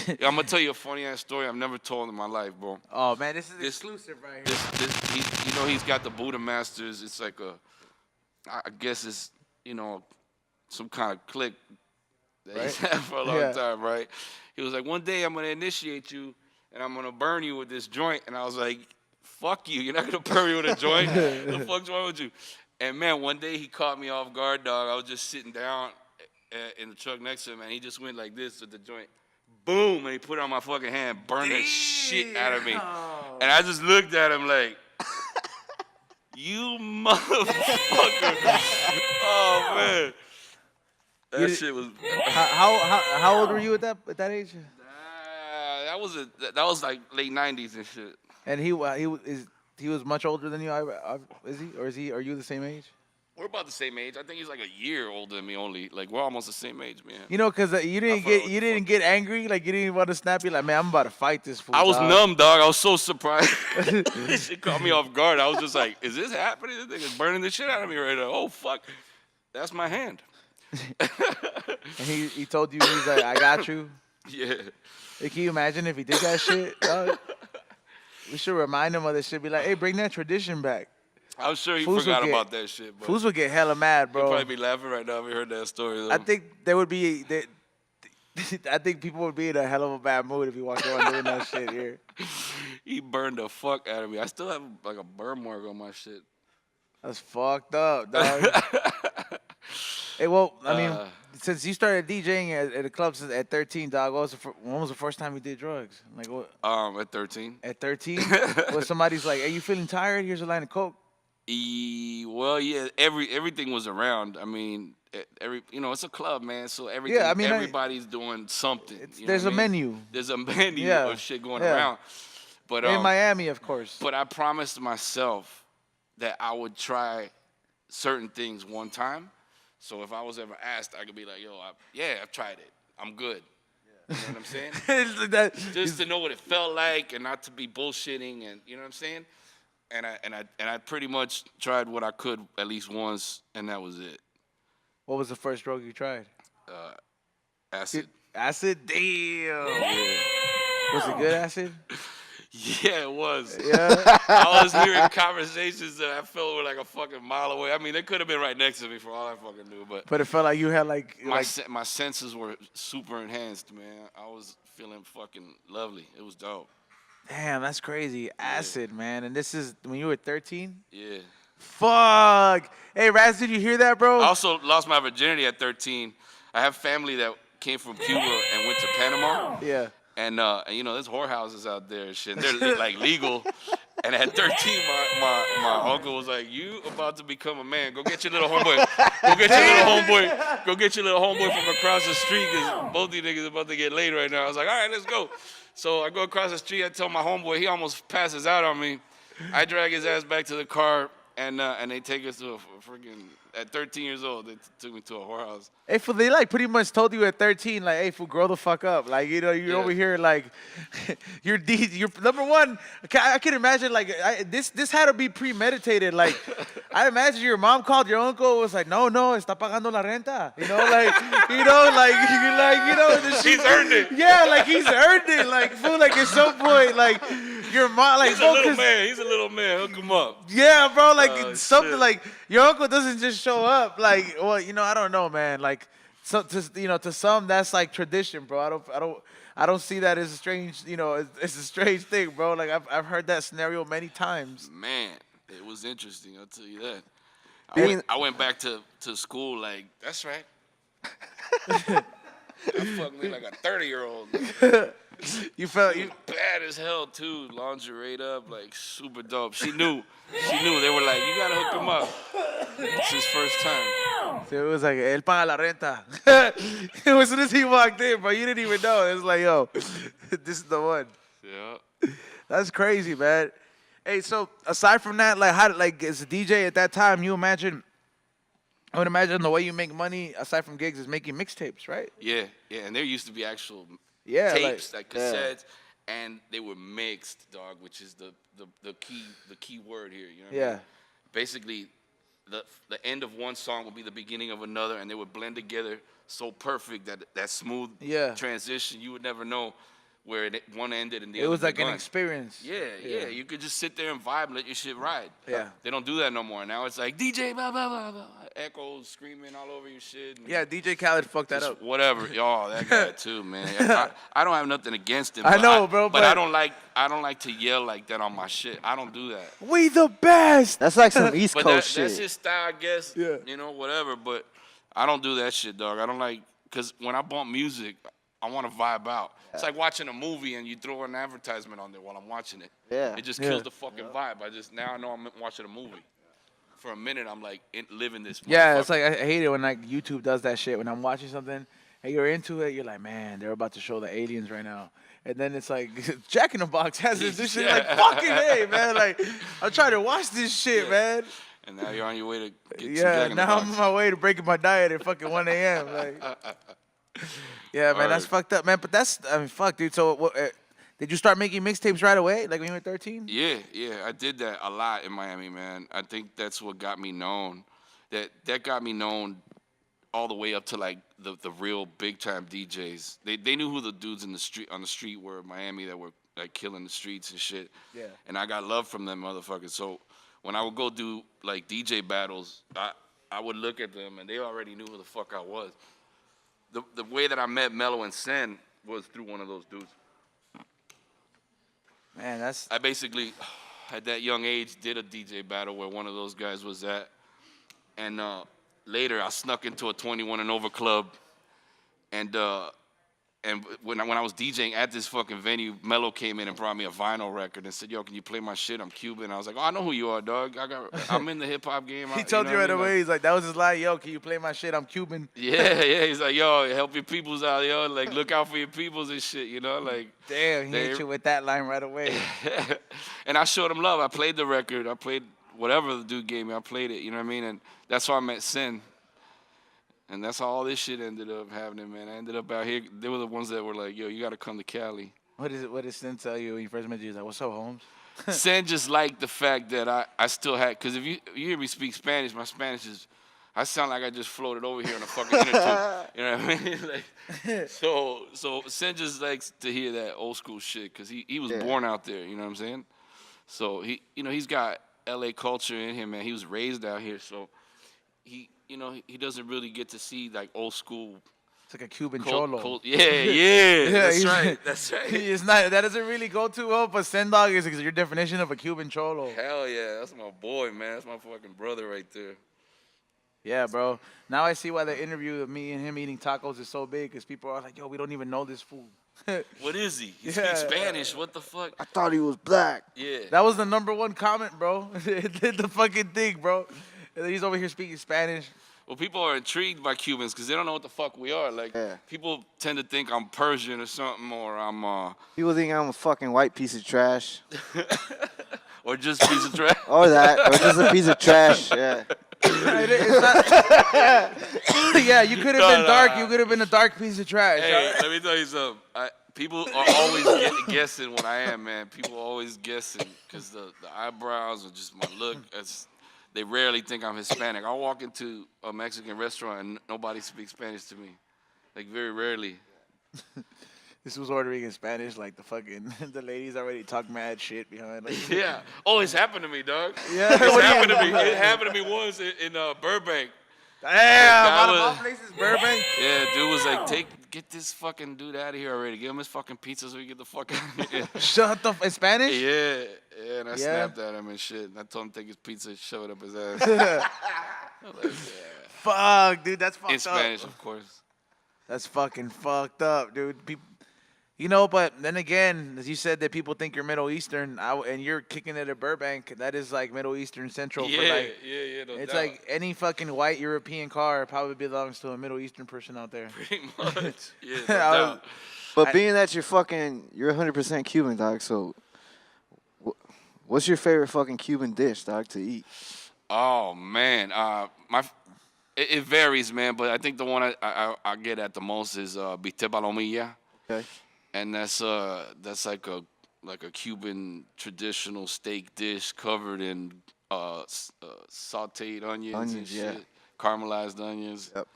Speaker 2: I'm gonna tell you a funny ass story I've never told in my life, bro.
Speaker 1: Oh man, this is exclusive right here.
Speaker 2: He's got the Buddha masters. It's like I guess it's some kind of clique that he's had for a long time, right? He was like, one day I'm going to initiate you, and I'm going to burn you with this joint. And I was like, fuck you. You're not going to burn me with a joint? The fuck's wrong with you? And, man, one day he caught me off guard, dog. I was just sitting down in the truck next to him, and he just went like this with the joint. Boom, and he put it on my fucking hand, burned the shit out of me. And I just looked at him like, you motherfucker. Oh, man. That shit was.
Speaker 1: How old were you at that age?
Speaker 2: That was like late '90s and shit.
Speaker 1: And he was much older than you. Is he, or is he? Are you the same age?
Speaker 2: We're about the same age. I think he's like a year older than me only. Like we're almost the same age, man.
Speaker 1: Because you didn't get angry. Like you didn't want to snap. You like, man, I'm about to fight this fool.
Speaker 2: I was
Speaker 1: dog.
Speaker 2: numb, dog. I was so surprised. This shit caught me off guard. I was just like, is this happening? This nigga's burning the shit out of me right now. Oh fuck, that's my hand.
Speaker 1: And he told you, he's like, I got you.
Speaker 2: Yeah.
Speaker 1: Hey, can you imagine if he did that shit? Dog? We should remind him of this shit. Be like, hey, bring that tradition back.
Speaker 2: I'm sure he
Speaker 1: Fools
Speaker 2: forgot about that shit, bro.
Speaker 1: Fools would get hella mad, bro.
Speaker 2: He'd probably be laughing right now if he heard that story, though.
Speaker 1: I think there would be. I think people would be in a hell of a bad mood if he walked around doing that shit here.
Speaker 2: He burned the fuck out of me. I still have like a burn mark on my shit.
Speaker 1: That's fucked up, dog. Hey, well, I mean, since you started DJing at the clubs at 13, dog, when was the first time you did drugs? Like what?
Speaker 2: At 13.
Speaker 1: At 13? When somebody's like, "Hey, you feeling tired? Here's a line of coke."
Speaker 2: Well, yeah, everything was around. I mean, it's a club, man. So everything,
Speaker 1: Yeah, I mean,
Speaker 2: everybody's doing something.
Speaker 1: There's a menu.
Speaker 2: There's a menu
Speaker 1: Yeah,
Speaker 2: of shit going
Speaker 1: yeah.
Speaker 2: around. But
Speaker 1: In Miami, of course.
Speaker 2: But I promised myself that I would try certain things one time. So if I was ever asked, I could be like, yo, I've tried it. I'm good. You know what I'm saying?
Speaker 1: It's like that.
Speaker 2: Just to know what it felt like and not to be bullshitting, and you know what I'm saying? And I pretty much tried what I could at least once, and that was it.
Speaker 1: What was the first drug you tried?
Speaker 2: Acid.
Speaker 1: Acid? Damn.
Speaker 2: Yeah.
Speaker 1: Was it good acid?
Speaker 2: Yeah, it was.
Speaker 1: Yeah.
Speaker 2: I was hearing conversations that I felt were like a fucking mile away. I mean, they could have been right next to me for all I fucking knew, but
Speaker 1: But it felt like you had like
Speaker 2: my senses were super enhanced, man. I was feeling fucking lovely. It was dope.
Speaker 1: damn, that's crazy. Acid, man. And this is when you were 13?
Speaker 2: Yeah.
Speaker 1: Fuck. Hey, Raz, did you hear that, bro?
Speaker 2: I also lost my virginity at 13. I have family that came from Cuba and went to Panama.
Speaker 1: Yeah.
Speaker 2: And you know, there's whorehouses out there and shit. They're like legal. And at 13, my uncle was like, "You about to become a man? Go get your little homeboy. Go get your little homeboy. Go get your little homeboy from across the street, because both these niggas about to get laid right now." I was like, "All right, let's go." So I go across the street. I tell my homeboy. He almost passes out on me. I drag his ass back to the car, and they take us to a freaking. At 13 years old, they took me to a whorehouse.
Speaker 1: Hey, fool, they like pretty much told you at 13, like, hey, fool, grow the fuck up. Like, you know, you're
Speaker 2: Yeah.
Speaker 1: over here, like, you're number one. I can imagine, like, this had to be premeditated. Like, I imagine your mom called your uncle, was like, no, está pagando la renta. You know, like,
Speaker 2: He's earned it.
Speaker 1: Yeah, like, he's earned it. Like, fool, like, at some point, like, your mom, like,
Speaker 2: He's a little man. He's a little man. Hook him up.
Speaker 1: yeah, bro, like
Speaker 2: Oh,
Speaker 1: something
Speaker 2: shit.
Speaker 1: like your uncle doesn't just show up. Like, well, you know, I don't know, man. Like, so to some that's like tradition, bro. I don't see that as a strange, it's a strange thing, bro. Like I've heard that scenario many times.
Speaker 2: Man, it was interesting. I'll tell you that.
Speaker 3: Being-
Speaker 2: I went back to school like, that's right. I fucked me like a 30-year-old.
Speaker 1: You felt you.
Speaker 2: Bad as hell too. Lingerie up, like super dope. She knew. They were like, you gotta hook him up. It's his first time.
Speaker 1: So it was like él paga la renta. As soon as he walked in, bro, you didn't even know. It was like, yo, this is the one.
Speaker 2: Yeah.
Speaker 1: That's crazy, man. Hey, so aside from that, like, how, like, as a DJ at that time, I would imagine the way you make money aside from gigs is making mixtapes, right?
Speaker 2: Yeah. And there used to be actual
Speaker 1: Yeah,
Speaker 2: tapes, like
Speaker 3: yeah.
Speaker 2: cassettes, and they were mixed, dog, which is the key word here. You know what I
Speaker 1: Yeah.
Speaker 2: mean? Basically, the end of one song would be the beginning of another, and they would blend together so perfect that smooth
Speaker 1: Yeah.
Speaker 2: transition, you would never know where one ended and the
Speaker 1: It
Speaker 2: other
Speaker 1: was like an
Speaker 2: begun.
Speaker 1: experience.
Speaker 2: Yeah. You could just sit there and vibe, let your shit ride.
Speaker 1: Yeah.
Speaker 2: They don't do that no more. Now it's like DJ, blah blah blah, blah, echoes screaming all over your shit. And
Speaker 1: Yeah, DJ Khaled fucked that
Speaker 2: just
Speaker 1: up.
Speaker 2: whatever. Y'all, that guy too, man. I don't have nothing against him.
Speaker 1: I
Speaker 2: but
Speaker 1: know, bro,
Speaker 2: But
Speaker 1: but-
Speaker 2: I don't like to yell like that on my shit. I don't do that.
Speaker 1: We the best.
Speaker 3: That's like some East
Speaker 2: But
Speaker 3: Coast
Speaker 2: that's
Speaker 3: shit.
Speaker 2: his style, I guess.
Speaker 1: Yeah.
Speaker 2: You know, whatever. But I don't do that shit, dog. I don't like, because when I bump music, I want to vibe out. It's like watching a movie and you throw an advertisement on there while I'm watching it.
Speaker 3: Yeah.
Speaker 2: It just
Speaker 1: Yeah.
Speaker 2: kills the fucking vibe. Now I know I'm watching a movie. For a minute, I'm like living this.
Speaker 1: Yeah, it's
Speaker 2: motherfucker.
Speaker 1: like I hate it when like YouTube does that shit. When I'm watching something and you're into it, you're like, man, they're about to show the aliens right now. And then it's like Jack in the Box has this shit. Like fucking hey, man. Like I'm trying to watch this shit,
Speaker 2: Yeah.
Speaker 1: man.
Speaker 2: And now you're on your way to get some
Speaker 1: Yeah,
Speaker 2: Jack in the
Speaker 1: now I'm
Speaker 2: Box.
Speaker 1: on my way to breaking my diet at fucking 1 a.m. Like, yeah, man, that's
Speaker 2: Word.
Speaker 1: fucked up, man. But I mean, fuck, dude. So, did you start making mixtapes right away, like when you were 13?
Speaker 2: Yeah, I did that a lot in Miami, man. I think that's what got me known. That got me known all the way up to like the real big time DJs. They knew who the dudes on the street were in Miami that were like killing the streets and shit.
Speaker 1: Yeah.
Speaker 2: And I got love from them motherfuckers. So when I would go do like DJ battles, I would look at them and they already knew who the fuck I was. The way that I met Mello and Sen was through one of those dudes.
Speaker 1: Man, that's
Speaker 2: I basically, at that young age, did a DJ battle where one of those guys was at. And later, I snuck into a 21 and over club. And when I was DJing at this fucking venue, Mello came in and brought me a vinyl record and said, "Yo, can you play my shit? I'm Cuban." I was like, "Oh, I know who you are, dog. I'm in the hip hop game."
Speaker 1: he told you right away. He's like, that was his line. Yo, can you play my shit? I'm Cuban.
Speaker 2: Yeah. He's like, "Yo, help your peoples out, yo. Like, look out for your peoples and shit, you know, like."
Speaker 1: Damn, he hit you with that line right away.
Speaker 2: And I showed him love. I played the record. I played whatever the dude gave me. I played it. You know what I mean? And that's how I met Sin. And that's how all this shit ended up happening, man. I ended up out here. They were the ones that were like, yo, you got to come to Cali.
Speaker 1: What is it? What did Sin tell you when you first met you? He's like, what's up, Holmes?
Speaker 2: Sen just liked the fact that I still had, because if you hear me speak Spanish, my Spanish is, I sound like I just floated over here on a fucking inner tube. You know what I mean? Like, so Sen just likes to hear that old school shit because he was born out there. You know what I'm saying? So he's got LA culture in him, man. He was raised out here, so he doesn't really get to see like old school.
Speaker 1: It's like a Cuban cholo.
Speaker 2: Yeah, that's right. That's right.
Speaker 1: It's not. That doesn't really go too well, but Sen Dog is your definition of a Cuban cholo.
Speaker 2: Hell yeah, that's my boy, man. That's my fucking brother right there.
Speaker 1: Yeah, bro. Now I see why the interview of me and him eating tacos is so big, because people are like, yo, we don't even know this fool.
Speaker 2: What is he? He speaks Spanish. What the fuck?
Speaker 3: I thought he was black.
Speaker 2: Yeah.
Speaker 1: That was the #1 comment, bro. It did the fucking thing, bro. He's over here speaking Spanish.
Speaker 2: Well, people are intrigued by Cubans because they don't know what the fuck we are. Like, people tend to think I'm Persian or something, or I'm
Speaker 3: People think I'm a fucking white piece of trash.
Speaker 2: or just a piece of trash.
Speaker 3: Or that. Or just a piece of trash. Yeah.
Speaker 1: It's not, yeah, you could have been dark. You could have been a dark piece of trash.
Speaker 2: Hey, let me tell you something. People are always guessing what I am, man. People are always guessing because the eyebrows or just my look. They rarely think I'm Hispanic. I'll walk into a Mexican restaurant and nobody speaks Spanish to me. Like, very rarely.
Speaker 1: This was ordering in Spanish, like the ladies already talk mad shit behind. Like,
Speaker 2: Yeah. Oh, it's happened to me, dog.
Speaker 1: Yeah.
Speaker 2: It's happened to me. It happened to me once in Burbank.
Speaker 1: Damn, out of all places, Burbank.
Speaker 2: Yeah, dude was like, get this fucking dude out of here already. Give him his fucking pizza so we get the fuck out of here.
Speaker 1: Shut the in Spanish?
Speaker 2: Yeah, and I snapped at him and shit. And I told him to take his pizza and shove it up his ass. I was like,
Speaker 1: Fuck, dude, that's fucked up.
Speaker 2: in Spanish, of course.
Speaker 1: That's fucking fucked up, dude. People, but then again, as you said that people think you're Middle Eastern, and you're kicking it at Burbank. That is like Middle Eastern Central.
Speaker 2: Yeah,
Speaker 1: for like,
Speaker 2: no
Speaker 1: it's
Speaker 2: doubt.
Speaker 1: like any fucking white European car probably belongs to a Middle Eastern person out there.
Speaker 2: Pretty much. Yeah, no doubt.
Speaker 3: But being that you're 100% Cuban, dog, so what's your favorite fucking Cuban dish, dog, to eat?
Speaker 2: Oh man, it varies, man. But I think the one I get at the most is bistec palomilla.
Speaker 3: Okay.
Speaker 2: And that's like a Cuban traditional steak dish covered in sautéed onions and shit, caramelized onions.
Speaker 3: Yep.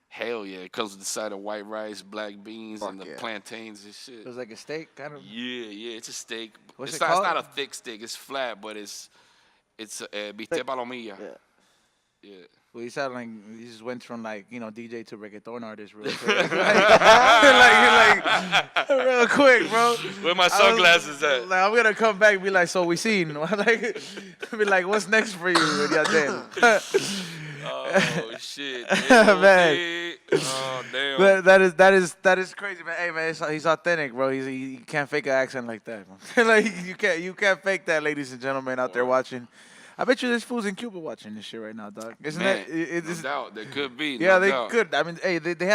Speaker 2: Hell yeah! It comes with the side of white rice, black beans, and the plantains and shit.
Speaker 1: It was like a steak, kind of.
Speaker 2: Yeah, it's a steak.
Speaker 1: What's
Speaker 2: It's
Speaker 1: it called?
Speaker 2: not a thick steak. It's flat, but it's bistec palomilla. Yeah.
Speaker 1: Well, you sound like you just went from DJ to reggaeton artist real quick. Real quick, bro.
Speaker 2: Where my sunglasses at?
Speaker 1: Like, I'm gonna come back and be like, so we seen. Be like, what's next for you?
Speaker 2: Oh shit,
Speaker 1: man.
Speaker 2: Oh damn.
Speaker 1: That is crazy, man. Hey man, he's authentic, bro. He can't fake an accent like that. Like you can't fake that, ladies and gentlemen out there watching. I bet you there's fools in Cuba watching this shit right now, dog. Isn't
Speaker 2: Man,
Speaker 1: that?
Speaker 2: No doubt. There could be.
Speaker 1: Yeah,
Speaker 2: no
Speaker 1: they
Speaker 2: doubt.
Speaker 1: could. I mean, hey, they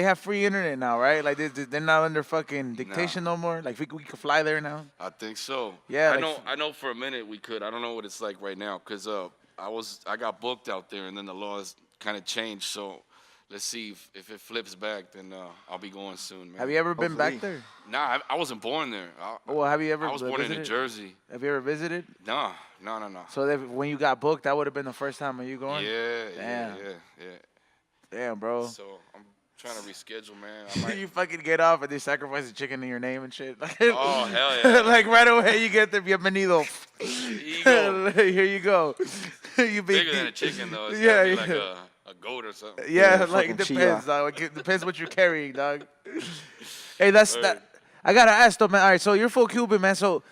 Speaker 1: have free internet now, right? Like they're not under fucking dictation no more. Like we could fly there now.
Speaker 2: I think so.
Speaker 1: Yeah,
Speaker 2: I know for a minute we could. I don't know what it's like right now because I got booked out there and then the laws kind of changed. So let's see if it flips back, then I'll be going soon, man.
Speaker 1: Have you ever been back there?
Speaker 2: Nah, I wasn't born there.
Speaker 1: Well, have you ever?
Speaker 2: I was born in
Speaker 1: visited?
Speaker 2: New Jersey.
Speaker 1: Have you ever visited?
Speaker 2: No.
Speaker 1: So when you got booked, that would have been the first time you going?
Speaker 2: Yeah.
Speaker 1: Damn, bro.
Speaker 2: So I'm trying to reschedule, man.
Speaker 1: You fucking get off and they sacrifice the chicken in your name and shit.
Speaker 2: Oh, hell yeah.
Speaker 1: Like right away you get the bienvenido.
Speaker 2: Ego.
Speaker 1: Here you go. You
Speaker 2: Bigger than a chicken, though. It's
Speaker 1: Yeah,
Speaker 2: gotta be like a goat or something.
Speaker 1: Yeah,
Speaker 3: Yeah,
Speaker 1: like it
Speaker 3: fucking
Speaker 1: depends,
Speaker 3: Chihuahua.
Speaker 1: dog. It depends what you're carrying, dog. Hey, that. I gotta ask though, man. All right, so you're full Cuban, man. So,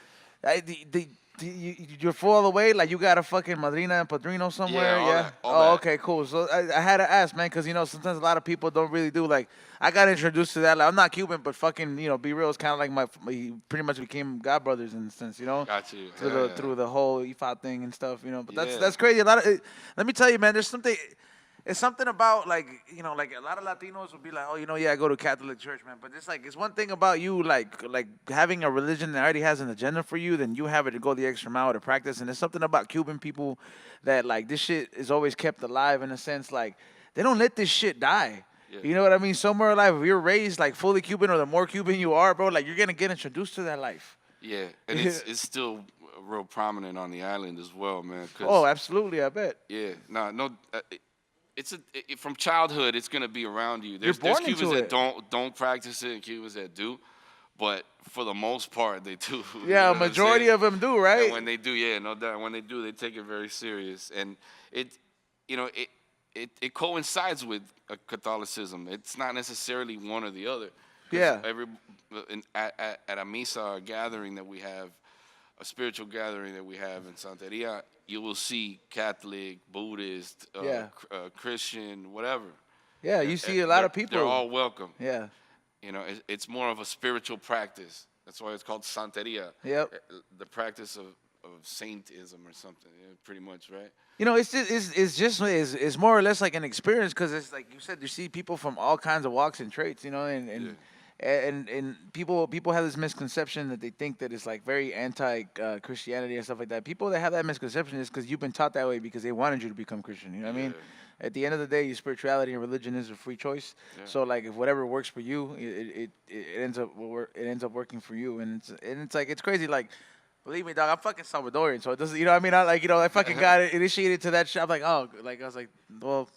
Speaker 1: you're full all the way. Like you got a fucking madrina and padrino somewhere.
Speaker 2: Yeah, all
Speaker 1: Oh,
Speaker 2: that.
Speaker 1: okay, cool. So I had to ask, man, because sometimes a lot of people don't really do. Like I got introduced to that. Like, I'm not Cuban, but fucking Be Real is kind of like my pretty much became godbrothers in a sense,
Speaker 2: Got you.
Speaker 1: through the whole IFA thing and stuff, But
Speaker 2: Yeah.
Speaker 1: that's crazy. Let me tell you, man. There's something. It's something about like a lot of Latinos will be like, oh, I go to Catholic church, man. But it's one thing about you like having a religion that already has an agenda for you, then you have it to go the extra mile to practice. And there's something about Cuban people that like this shit is always kept alive in a sense. Like they don't let this shit die.
Speaker 2: Yeah.
Speaker 1: You know what I mean? Somewhere in life, if you're raised like fully Cuban, or the more Cuban you are, bro, like you're gonna get introduced to that life.
Speaker 2: Yeah, and it's still real prominent on the island as well, man. 'Cause,
Speaker 1: Oh, absolutely, I bet.
Speaker 2: yeah, no, from childhood, it's gonna be around you. There's
Speaker 1: born
Speaker 2: Cubans
Speaker 1: into
Speaker 2: that
Speaker 1: it.
Speaker 2: don't practice it, and Cubans that do, but for the most part, they do.
Speaker 1: Yeah, a majority of them do, right?
Speaker 2: And when they do, yeah, no doubt. When they do, they take it very serious, and it coincides with Catholicism. It's not necessarily one or the other. 'Cause
Speaker 1: Yeah.
Speaker 2: At a misa, a gathering that we have, a spiritual gathering that we have in Santeria, you will see Catholic, Buddhist,
Speaker 1: Yeah.
Speaker 2: Christian, whatever.
Speaker 1: Yeah, you see a lot of people.
Speaker 2: They're all welcome.
Speaker 1: Yeah.
Speaker 2: It's more of a spiritual practice. That's why it's called Santeria.
Speaker 1: Yep.
Speaker 2: The practice of saintism or something, pretty much, right?
Speaker 1: It's more or less like an experience, because it's like you said, you see people from all kinds of walks and traits, and people have this misconception that they think that it's like very anti Christianity and stuff like that. People that have that misconception is because you've been taught that way because they wanted you to become Christian. You know what I mean? At the end of the day, your spirituality and religion is a free choice.
Speaker 2: Yeah.
Speaker 1: So like, if whatever works for you, it ends up working for you, and it's like it's crazy. Like, believe me, dog, I'm fucking Salvadorian, so it doesn't, you know what I mean? I fucking got initiated to that shit. I'm like, oh, like, I was like, well,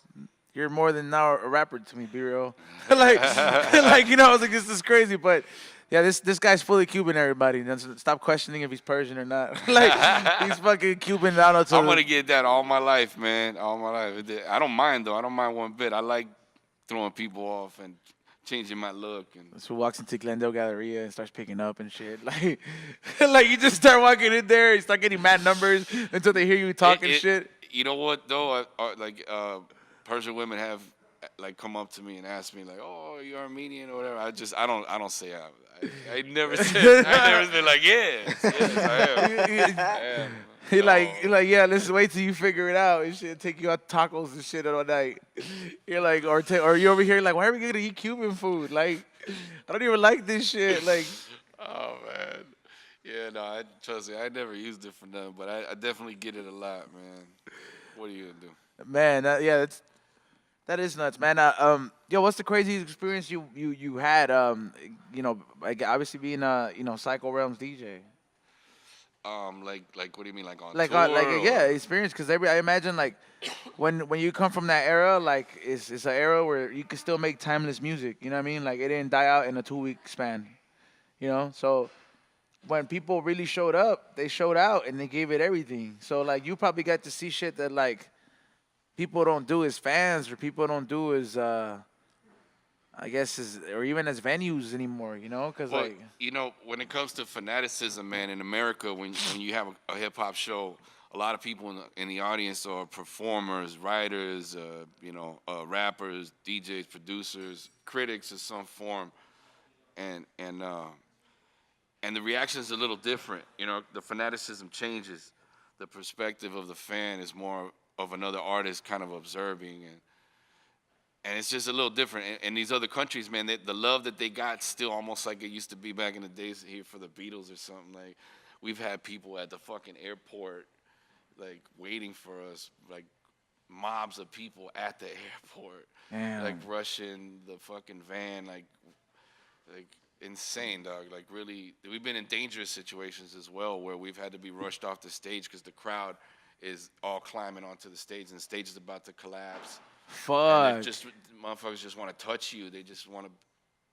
Speaker 1: you're more than now a rapper to me, be real. like, I was like, this is crazy, but yeah, this guy's fully Cuban, everybody. Stop questioning if he's Persian or not. Like, he's fucking Cuban. I don't know.
Speaker 2: I'm gonna get that all my life, man, all my life. I don't mind though. I don't mind one bit. I like throwing people off and changing my look. And
Speaker 1: so walks into Glendale Galleria and starts picking up and shit. Like you just start walking in there, you start getting mad numbers until they hear you talking shit.
Speaker 2: You know what though? Persian women have like come up to me and ask me like, "Oh, are you Armenian or whatever?" I don't say I never said. I never been like, yes, I am.
Speaker 1: He like, yeah, let's wait till you figure it out. And shit, take you out tacos and shit all night. You're like, or you over here like, why are we gonna eat Cuban food? Like, I don't even like this shit. Like,
Speaker 2: oh man, yeah, no, trust me, I never used it for nothing, but I definitely get it a lot, man. What are you gonna do,
Speaker 1: man? That is nuts, man. Yo, what's the craziest experience you had? Like obviously being Psycho Realms DJ.
Speaker 2: Like what do you mean, like on
Speaker 1: like
Speaker 2: tour?
Speaker 1: Yeah, experience, because I imagine like when you come from that era, like it's an era where you can still make timeless music. You know what I mean? Like it didn't die out in a 2-week span. So when people really showed up, they showed out and they gave it everything. So like you probably got to see shit that like people don't do as fans, or people don't do as I guess or even as venues anymore, because
Speaker 2: Well, when it comes to fanaticism, man, in America, when you have a hip hop show, a lot of people in the audience are performers, writers, rappers, DJs, producers, critics of some form, and the reaction is a little different. The fanaticism changes. The perspective of the fan is more of another artist kind of observing, and it's just a little different. And these other countries, man, the love that they got still almost like it used to be back in the days here for the Beatles or something. Like, we've had people at the fucking airport, like, waiting for us, like, mobs of people at the airport,
Speaker 1: Damn.
Speaker 2: like, rushing the fucking van, like insane, dog. Like, really, we've been in dangerous situations as well where we've had to be rushed off the stage because the crowd is all climbing onto the stage and the stage is about to collapse.
Speaker 1: Fuck.
Speaker 2: Just motherfuckers just want to touch you. They just want to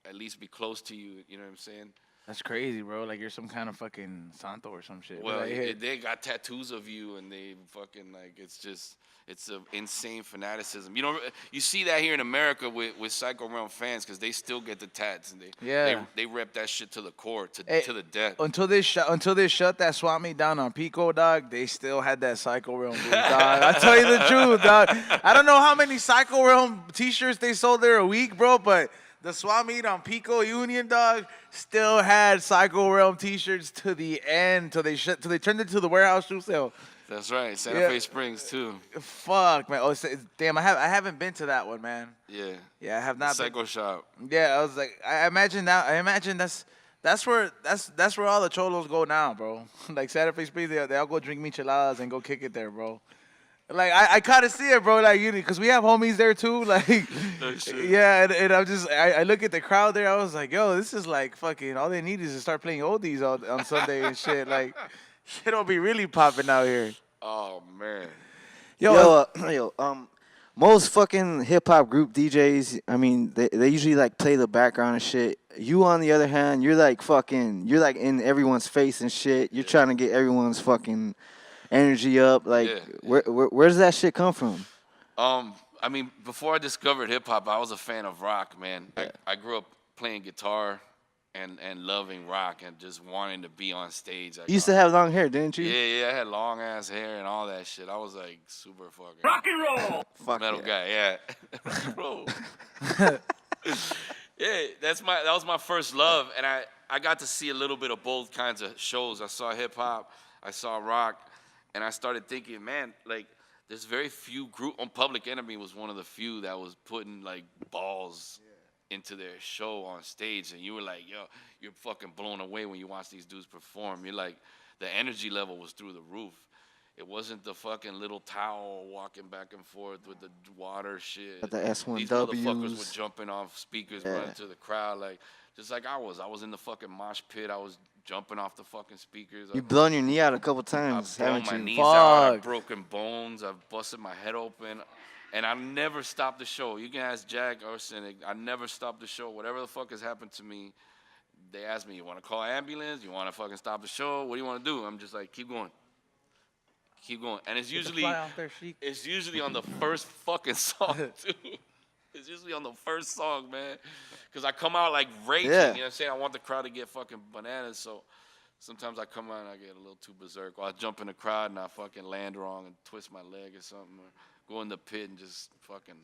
Speaker 2: at least be close to you. You know what I'm saying?
Speaker 1: That's crazy, bro. Like you're some kind of fucking santo or some shit.
Speaker 2: Well,
Speaker 1: like,
Speaker 2: they got tattoos of you, and they fucking it's an insane fanaticism. You see that here in America with Psycho Realm fans, because they still get the tats, and they rep that shit to the core, to the death.
Speaker 1: Until they shut that swap meet down on Pico, dog, they still had that Psycho Realm booth, dog. I tell you the truth, dog. I don't know how many Psycho Realm t-shirts they sold there a week, bro, but the swap meet on Pico Union, dog, still had Psycho Realm t-shirts to the end, till they turned it to the warehouse shoe sale.
Speaker 2: That's right, Santa Fe Springs too.
Speaker 1: Fuck, man. Oh, damn, I haven't been to that one, man.
Speaker 2: Yeah.
Speaker 1: Yeah, I have not.
Speaker 2: Psycho Shop.
Speaker 1: Yeah, I was like, I imagine that's where all the cholos go now, bro. Like Santa Fe Springs, they all go drink micheladas and go kick it there, bro. Like I kind of see it, bro. Like because we have homies there too. Like, yeah, and I'm just I look at the crowd there. I was like, yo, this is like fucking. All they need is to start playing oldies on Sunday and shit. Like, shit don't be really popping out here.
Speaker 2: Oh man.
Speaker 1: Yo,
Speaker 3: Most fucking hip hop group DJs, I mean, they usually like play the background and shit. You, on the other hand, you're like in everyone's face and shit. You're trying to get everyone's fucking energy up. Like,
Speaker 2: Yeah.
Speaker 3: where does that shit come from?
Speaker 2: I mean, before I discovered hip hop, I was a fan of rock, man. I grew up playing guitar and loving rock and just wanting to be on stage.
Speaker 3: You used to have long hair, didn't you?
Speaker 2: Yeah, I had long ass hair and all that shit. I was like super fucking
Speaker 5: Rock and roll.
Speaker 3: Fuck
Speaker 2: metal
Speaker 3: yeah.
Speaker 2: guy, yeah. Rock and roll. Yeah, that was my first love, and I got to see a little bit of both kinds of shows. I saw hip hop, I saw rock, and I started thinking, man, like there's very few group. Public Enemy was one of the few that was putting like balls into their show on stage, and you were like, yo, you're fucking blown away when you watch these dudes perform. You're like, the energy level was through the roof. It wasn't the fucking little towel walking back and forth with the water shit.
Speaker 3: But the S1Ws.
Speaker 2: These motherfuckers were jumping off speakers, running to the crowd, like just like I was. I was in the fucking mosh pit. I was jumping off the fucking speakers.
Speaker 3: You blown your knee out a couple
Speaker 2: I've
Speaker 3: times,
Speaker 2: blown
Speaker 3: haven't
Speaker 2: my
Speaker 3: you?
Speaker 2: knees out. I've
Speaker 1: Fuck.
Speaker 2: broken bones. I've busted my head open. And I never stopped the show. You can ask Jack or Cynic. I never stopped the show. Whatever the fuck has happened to me, they ask me, you want to call ambulance? You want to fucking stop the show? What do you want to do? I'm just like, keep going. Keep going. And it's usually on the first fucking song, too. It's usually on the first song, man. Because I come out like raging.
Speaker 3: Yeah.
Speaker 2: You know what I'm saying? I want the crowd to get fucking bananas. So sometimes I come out and I get a little too berserk. Or I jump in the crowd and I fucking land wrong and twist my leg or something. Or go in the pit and just fucking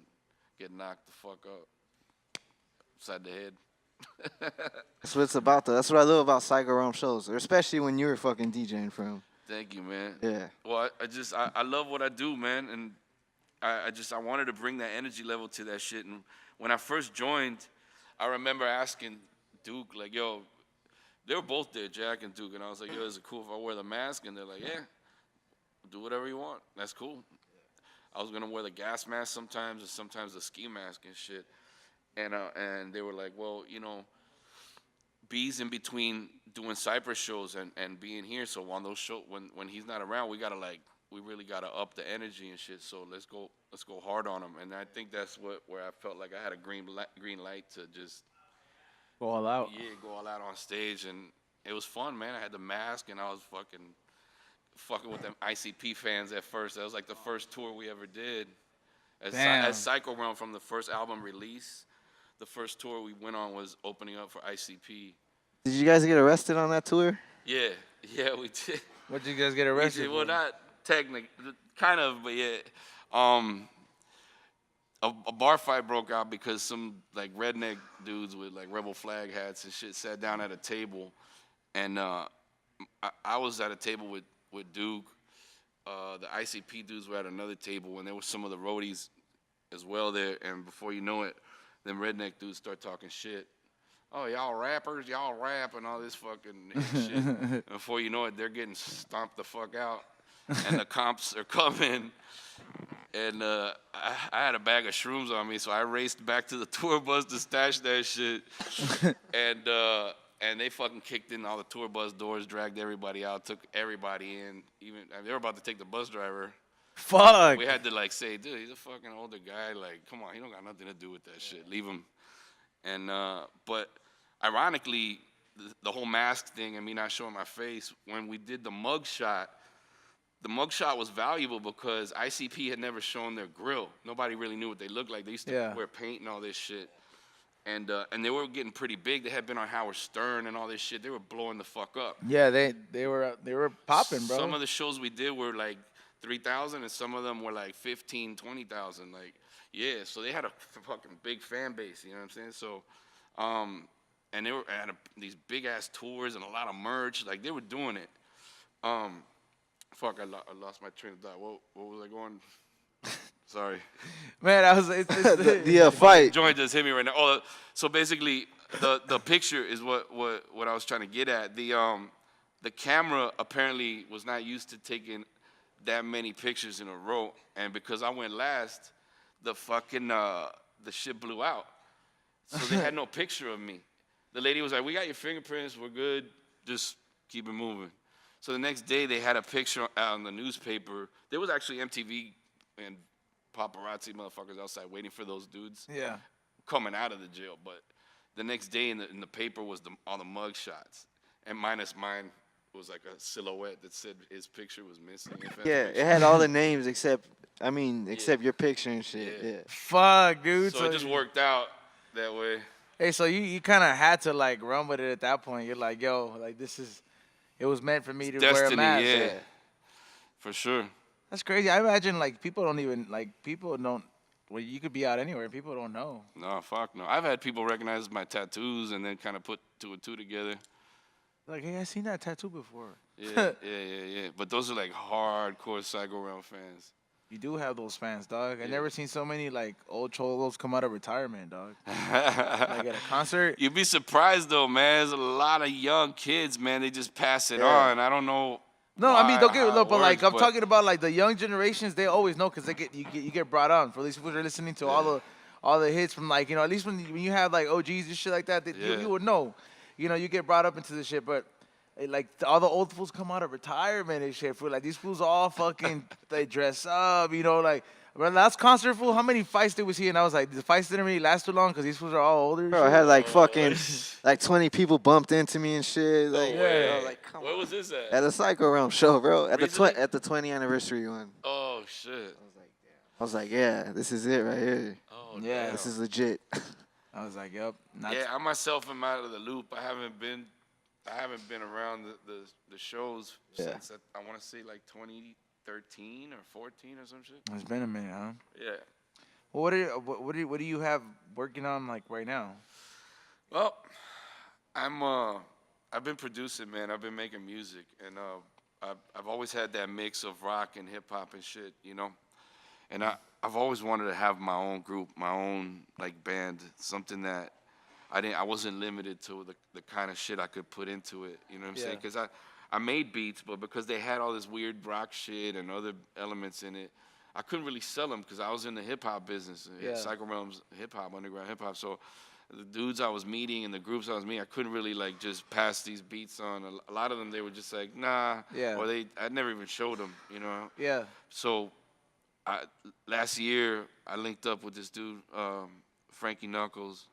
Speaker 2: get knocked the fuck up. Upside the head.
Speaker 3: That's what it's about, though. That's what I love about Psycho Realm shows, especially when you were fucking DJing for them.
Speaker 2: Thank you, man.
Speaker 3: Yeah.
Speaker 2: Well, I love what I do, man, and I wanted to bring that energy level to that shit. And when I first joined, I remember asking Duke, like, yo, they were both there, Jack and Duke, and I was like, yo, is it cool if I wear the mask? And they're like, yeah, do whatever you want. That's cool. I was gonna wear the gas mask sometimes, and sometimes the ski mask and shit. And they were like, well, you know, B's in between doing Cypress shows and being here. So on those shows, when he's not around, we really gotta up the energy and shit. So let's go hard on him. And I think that's where I felt like I had a green light to just
Speaker 1: go all out.
Speaker 2: Yeah, go all out on stage, and it was fun, man. I had the mask, and I was fucking with them ICP fans at first. That was like the first tour we ever did. As Psycho Realm, from the first album release, the first tour we went on was opening up for ICP.
Speaker 3: Did you guys get arrested on that tour?
Speaker 2: Yeah, we did.
Speaker 1: What did you guys get arrested
Speaker 2: Well,
Speaker 1: for?
Speaker 2: not technically, kind of, but yeah. A bar fight broke out because some like redneck dudes with like rebel flag hats and shit sat down at a table, and I was at a table with Duke. The ICP dudes were at another table, and there were some of the roadies as well there. And before you know it, them redneck dudes start talking shit. Oh, y'all rappers, y'all rap and all this fucking shit. And before you know it, they're getting stomped the fuck out, and the cops are coming. And I had a bag of shrooms on me, so I raced back to the tour bus to stash that shit. And they fucking kicked in all the tour bus doors, dragged everybody out, took everybody in. They were about to take the bus driver.
Speaker 1: Fuck.
Speaker 2: We had to like say, dude, he's a fucking older guy. Like, come on, he don't got nothing to do with that shit. Leave him. And but ironically, the whole mask thing and me not showing my face, when we did the mugshot was valuable because ICP had never shown their grill. Nobody really knew what they looked like. They used to wear paint and all this shit. And they were getting pretty big. They had been on Howard Stern and all this shit. They were blowing the fuck up.
Speaker 1: Yeah, they were popping, bro.
Speaker 2: Some of the shows we did were like 3,000, and some of them were like 15, 20,000. Like, yeah, so they had a fucking big fan base. You know what I'm saying? So, and they were had these big ass tours and a lot of merch. Like, they were doing it. Fuck, I lost my train of thought. What was I going? Sorry.
Speaker 1: Man, I was
Speaker 3: the fight.
Speaker 2: Joint just hit me right now. Oh, so basically, the picture is what I was trying to get at. The camera apparently was not used to taking that many pictures in a row, and because I went last, the fucking the shit blew out, so they had no picture of me. The lady was like, "We got your fingerprints, we're good, just keep it moving." So the next day they had a picture out in the newspaper. There was actually MTV and paparazzi motherfuckers outside waiting for those dudes
Speaker 1: Yeah.
Speaker 2: coming out of the jail. But the next day in the paper was all the mug shots, and minus mine was like a silhouette that said his picture was missing.
Speaker 3: Yeah, it had all the names except your picture and shit.
Speaker 2: Yeah.
Speaker 3: Yeah.
Speaker 1: Fuck, dude.
Speaker 2: So it just worked out that way.
Speaker 1: Hey, so you kind of had to like run with it at that point. You're like, yo, like it was meant for me to wear a
Speaker 2: Destiny,
Speaker 1: mask.
Speaker 2: yeah, for sure.
Speaker 1: That's crazy. I imagine like people don't. Well, you could be out anywhere. People don't know.
Speaker 2: No, fuck no. I've had people recognize my tattoos and then kind of put two and two together.
Speaker 1: Like, hey, I seen that tattoo before.
Speaker 2: Yeah. But those are like hardcore Psycho Realm fans.
Speaker 1: You do have those fans, dog. I never seen so many like old cholos come out of retirement, dog. Like at a concert.
Speaker 2: You'd be surprised though, man. There's a lot of young kids, man. They just pass it on. I don't know.
Speaker 1: No, I mean don't get
Speaker 2: how it
Speaker 1: but like
Speaker 2: works,
Speaker 1: I'm talking about like the young generations. They always know because you get brought on. For these people who are listening to all the hits from like at least when you have like OGs and shit like that, you would know. You get brought up into this shit, but. Like all the old fools come out of retirement and shit. Fool. Like these fools all fucking they dress up, like. Last concert, fool. How many fights did we see? And I was like, the fights didn't really last too long because these fools are all older.
Speaker 3: Bro, I had like fucking like 20 people bumped into me and shit. Like,
Speaker 2: Like, come where was this at?
Speaker 3: At the Psycho Realm show, bro. At
Speaker 2: Recently?
Speaker 3: the 20th anniversary one.
Speaker 2: Oh shit.
Speaker 3: I was like, yeah, this is it right here.
Speaker 2: Oh
Speaker 1: Yeah.
Speaker 2: damn.
Speaker 3: This is legit.
Speaker 1: I was like, yep.
Speaker 2: Yeah, I myself am out of the loop. I haven't been around the shows since I want to say like 2013 or 14 or some shit.
Speaker 1: It's been a minute, huh?
Speaker 2: Yeah.
Speaker 1: Well, what do you have working on like right now?
Speaker 2: Well, I've been producing, man. I've been making music, and I've always had that mix of rock and hip hop and shit, And I've always wanted to have my own group, my own like band, something that I wasn't limited to the kind of shit I could put into it. You know what I'm saying? Because I made beats, but because they had all this weird rock shit and other elements in it, I couldn't really sell them because I was in the hip hop business, Psycho Realms hip hop, underground hip hop. So the dudes I was meeting and the groups I was meeting, I couldn't really like just pass these beats on. A lot of them they were just like nah, or I never even showed them,
Speaker 1: Yeah.
Speaker 2: So last year I linked up with this dude, Frankie Knuckles.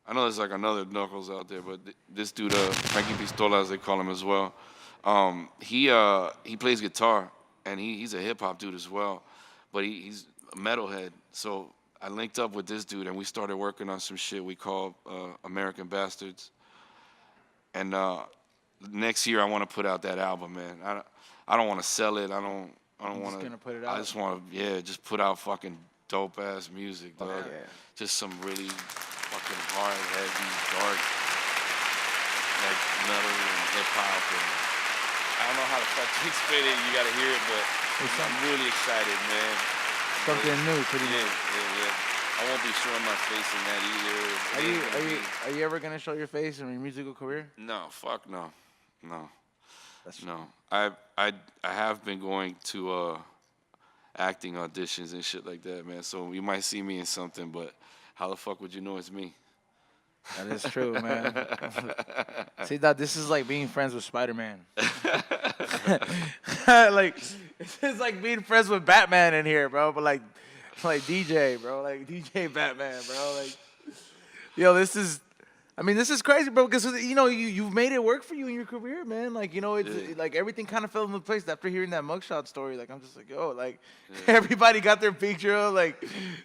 Speaker 2: I know there's like another Knuckles out there, but this dude, Frankie Pistola, as they call him as well, he plays guitar, and he's a hip-hop dude as well, but he's a metalhead. So I linked up with this dude, and we started working on some shit we call American Bastards. And next year I want to put out that album, man. I don't want to sell it. I don't want to.
Speaker 1: Put it out.
Speaker 2: I just want to, just put out fucking dope-ass music, dog.
Speaker 1: Yeah.
Speaker 2: Just some really fucking hard, heavy, dark, like metal and hip hop, and I don't know how to fucking explain it. You gotta hear it, but I'm really excited, man.
Speaker 1: Something new, pretty much.
Speaker 2: Yeah. I won't be showing my face in that either.
Speaker 1: Are you ever gonna show your face in your musical career?
Speaker 2: No, fuck no.
Speaker 1: That's
Speaker 2: No. I have been going to acting auditions and shit like that, man. So you might see me in something, but how the fuck would you know it's me?
Speaker 1: That is true, man. See, that this is like being friends with Spider-Man. Like it's like being friends with Batman in here, bro. But like DJ, bro. Like DJ Batman, bro. Like, yo, this is crazy, bro. Because you've made it work for you in your career, man. Like it's like everything kind of fell into place after hearing that mugshot story. Like I'm just like, yo, like everybody got their picture of, like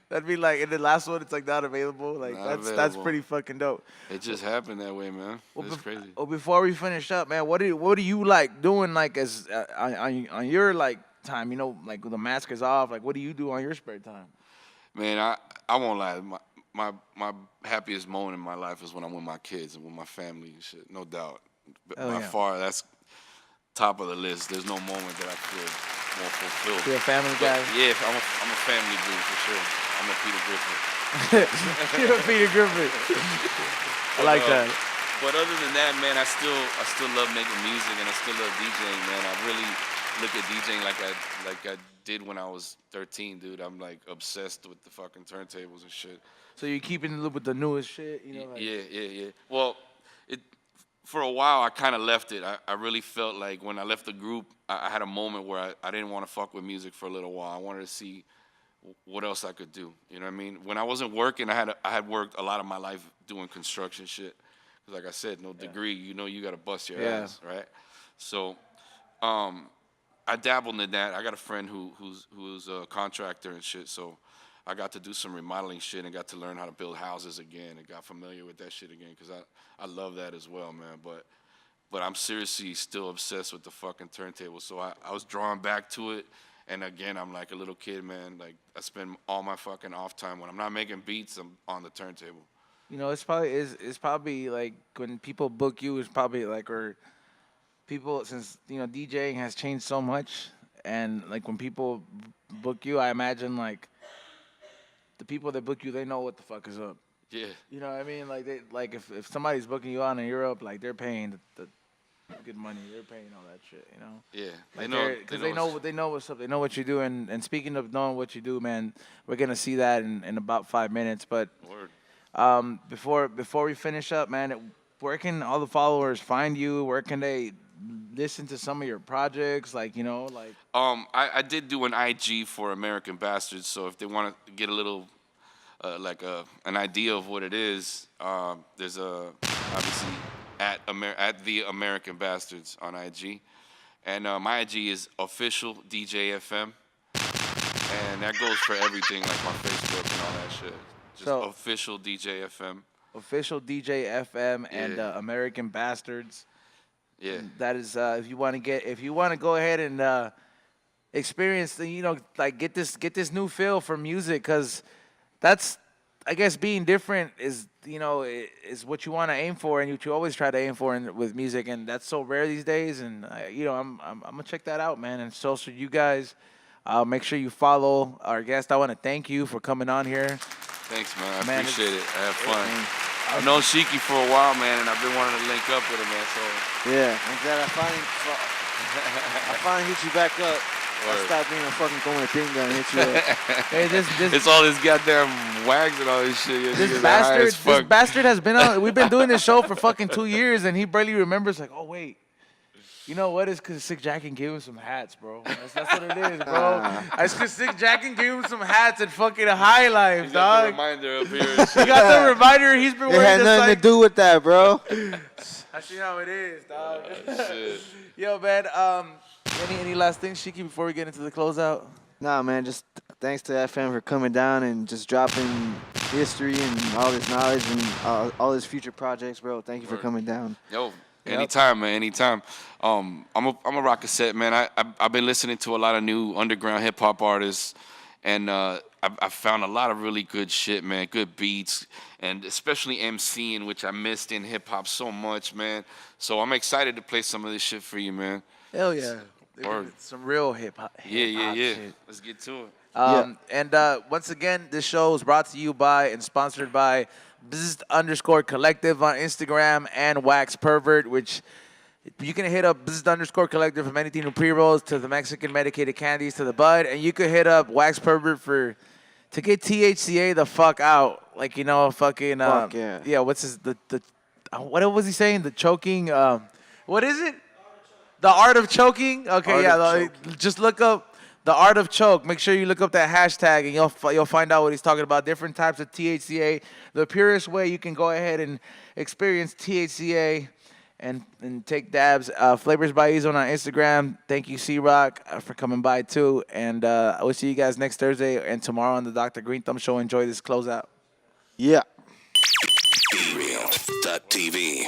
Speaker 1: that'd be like, and the last one it's like not available. Like that's pretty fucking dope.
Speaker 2: It just happened that way, man. It's crazy.
Speaker 1: Oh, before we finish up, man, what do you like doing like as on your like time? Like when the mask is off, like what do you do on your spare time?
Speaker 2: Man, I won't lie. My happiest moment in my life is when I'm with my kids and with my family and shit, no doubt. By far, that's top of the list. There's no moment that I feel more fulfilled.
Speaker 1: You're a family guy?
Speaker 2: Yeah, I'm a family dude for sure. I'm a Peter Griffin.
Speaker 1: You're a Peter Griffin. I like that.
Speaker 2: But other than that, man, I still love making music and I still love DJing, man. look at DJing like I did when I was 13, dude. I'm like obsessed with the fucking turntables and shit.
Speaker 1: So you're keeping in the loop with the newest shit, you know? Like,
Speaker 2: Yeah. Well, it for a while I kind of left it. I really felt like when I left the group, I had a moment where I didn't want to fuck with music for a little while. I wanted to see what else I could do. You know what I mean? When I wasn't working, I had worked a lot of my life doing construction shit. 'Cause like I said, no degree, you know, you got to bust your ass, right? So, I dabbled in that. I got a friend who's a contractor and shit, so I got to do some remodeling shit and got to learn how to build houses again and got familiar with that shit again because I love that as well, man. But I'm seriously still obsessed with the fucking turntable. So I was drawn back to it. And again, I'm like a little kid, man. Like I spend all my fucking off time when I'm not making beats, I'm on the turntable.
Speaker 1: you know, it's probably like when people book you, it's probably like, or people, since, you know, DJing has changed so much. And like when people book you, I imagine like the people that book you, they know what the fuck is up.
Speaker 2: Yeah.
Speaker 1: You know what I mean? Like if somebody's booking you out in Europe, like they're paying the good money. They're paying all that shit. You know?
Speaker 2: Yeah.
Speaker 1: Like because they know what's up. They know what you do. And speaking of knowing what you do, man, we're gonna see that in about 5 minutes. But
Speaker 2: Word.
Speaker 1: before we finish up, man, where can all the followers find you? Where can they listen to some of your projects? Like, you know, like
Speaker 2: I did do an IG for American Bastards, so if they want to get a little an idea of what it is, there's obviously at the American Bastards on IG, and my IG is official DJ FM, and that goes for everything like my Facebook and all that shit. Just
Speaker 1: So-
Speaker 2: official DJ FM.
Speaker 1: official DJ FM and
Speaker 2: Yeah.
Speaker 1: American Bastards.
Speaker 2: Yeah.
Speaker 1: That is if you want to go ahead and experience the, you know, like get this new feel for music, because that's, I guess, being different is, you know, is what you want to aim for and what you always try to aim for with music, and that's so rare these days. And you know, I'm gonna check that out, man, and so should you guys. Make sure you follow our guest. I want to thank you for coming on here.
Speaker 2: Thanks, man. I
Speaker 1: Man,
Speaker 2: appreciate it. I have fun.
Speaker 1: man.
Speaker 2: I've known Sheiky for a while, man, and I've been wanting to link up with him, man. So
Speaker 3: Yeah, I'm glad I finally hit you back up. I
Speaker 2: Word.
Speaker 3: stopped being a fucking going thing and hit you up.
Speaker 1: Hey, this
Speaker 2: it's all this goddamn wags and all this shit. Yeah,
Speaker 1: This
Speaker 2: niggas are high as
Speaker 1: bastard, this
Speaker 2: fuck.
Speaker 1: bastard has been on. We've been doing this show for fucking 2 years, and he barely remembers. Like, oh wait, you know what? It's because Sick Jack and gave him some hats, bro. That's what it is, bro. It's because Sick Jack and gave him some hats and fucking High Life,
Speaker 2: He's got the
Speaker 1: dog.
Speaker 2: reminder up here.
Speaker 1: He got the reminder. He's been
Speaker 3: It
Speaker 1: wearing
Speaker 3: had
Speaker 1: this
Speaker 3: nothing
Speaker 1: like.
Speaker 3: to do with that, bro.
Speaker 1: I see how it is, dog.
Speaker 2: Shit.
Speaker 1: Yo, man. Any last things, Sheiky, before we get into the closeout?
Speaker 3: Nah, man, just thanks to FM for coming down and just dropping history and all this knowledge and all his future projects, bro. Thank you for
Speaker 2: Word.
Speaker 3: coming down.
Speaker 2: Yo, anytime, man, anytime. I'm a rock cassette, man. I've been listening to a lot of new underground hip hop artists, and I found a lot of really good shit, man. Good beats, and especially MCing, which I missed in hip hop so much, man. So I'm excited to play some of this shit for you, man.
Speaker 1: Hell yeah.
Speaker 2: Word.
Speaker 1: Some real hip hop.
Speaker 2: Yeah.
Speaker 1: Shit.
Speaker 2: Let's get to it.
Speaker 1: And once again, this show is brought to you by and sponsored by Bzzt Collective on Instagram and Wax Pervert, which you can hit up Bzzt Collective from anything from pre-rolls to the Mexican medicated candies to the bud, and you could hit up Wax Pervert to get THCA the fuck out, like, you know, fucking
Speaker 3: Fuck yeah.
Speaker 1: yeah. What's his what was he saying? The choking. What is it? The art of choking. Okay,
Speaker 3: Art of
Speaker 1: just look up the art of choke. Make sure you look up that hashtag, and you'll find out what he's talking about. Different types of THCA. The purest way you can go ahead and experience THCA and take dabs. Flavors by Ezone on Instagram. Thank you, C-Rock, for coming by too. And I will see you guys next Thursday and tomorrow on the Dr. Green Thumb Show. Enjoy this closeout.
Speaker 3: Yeah.
Speaker 5: BeReal.tv.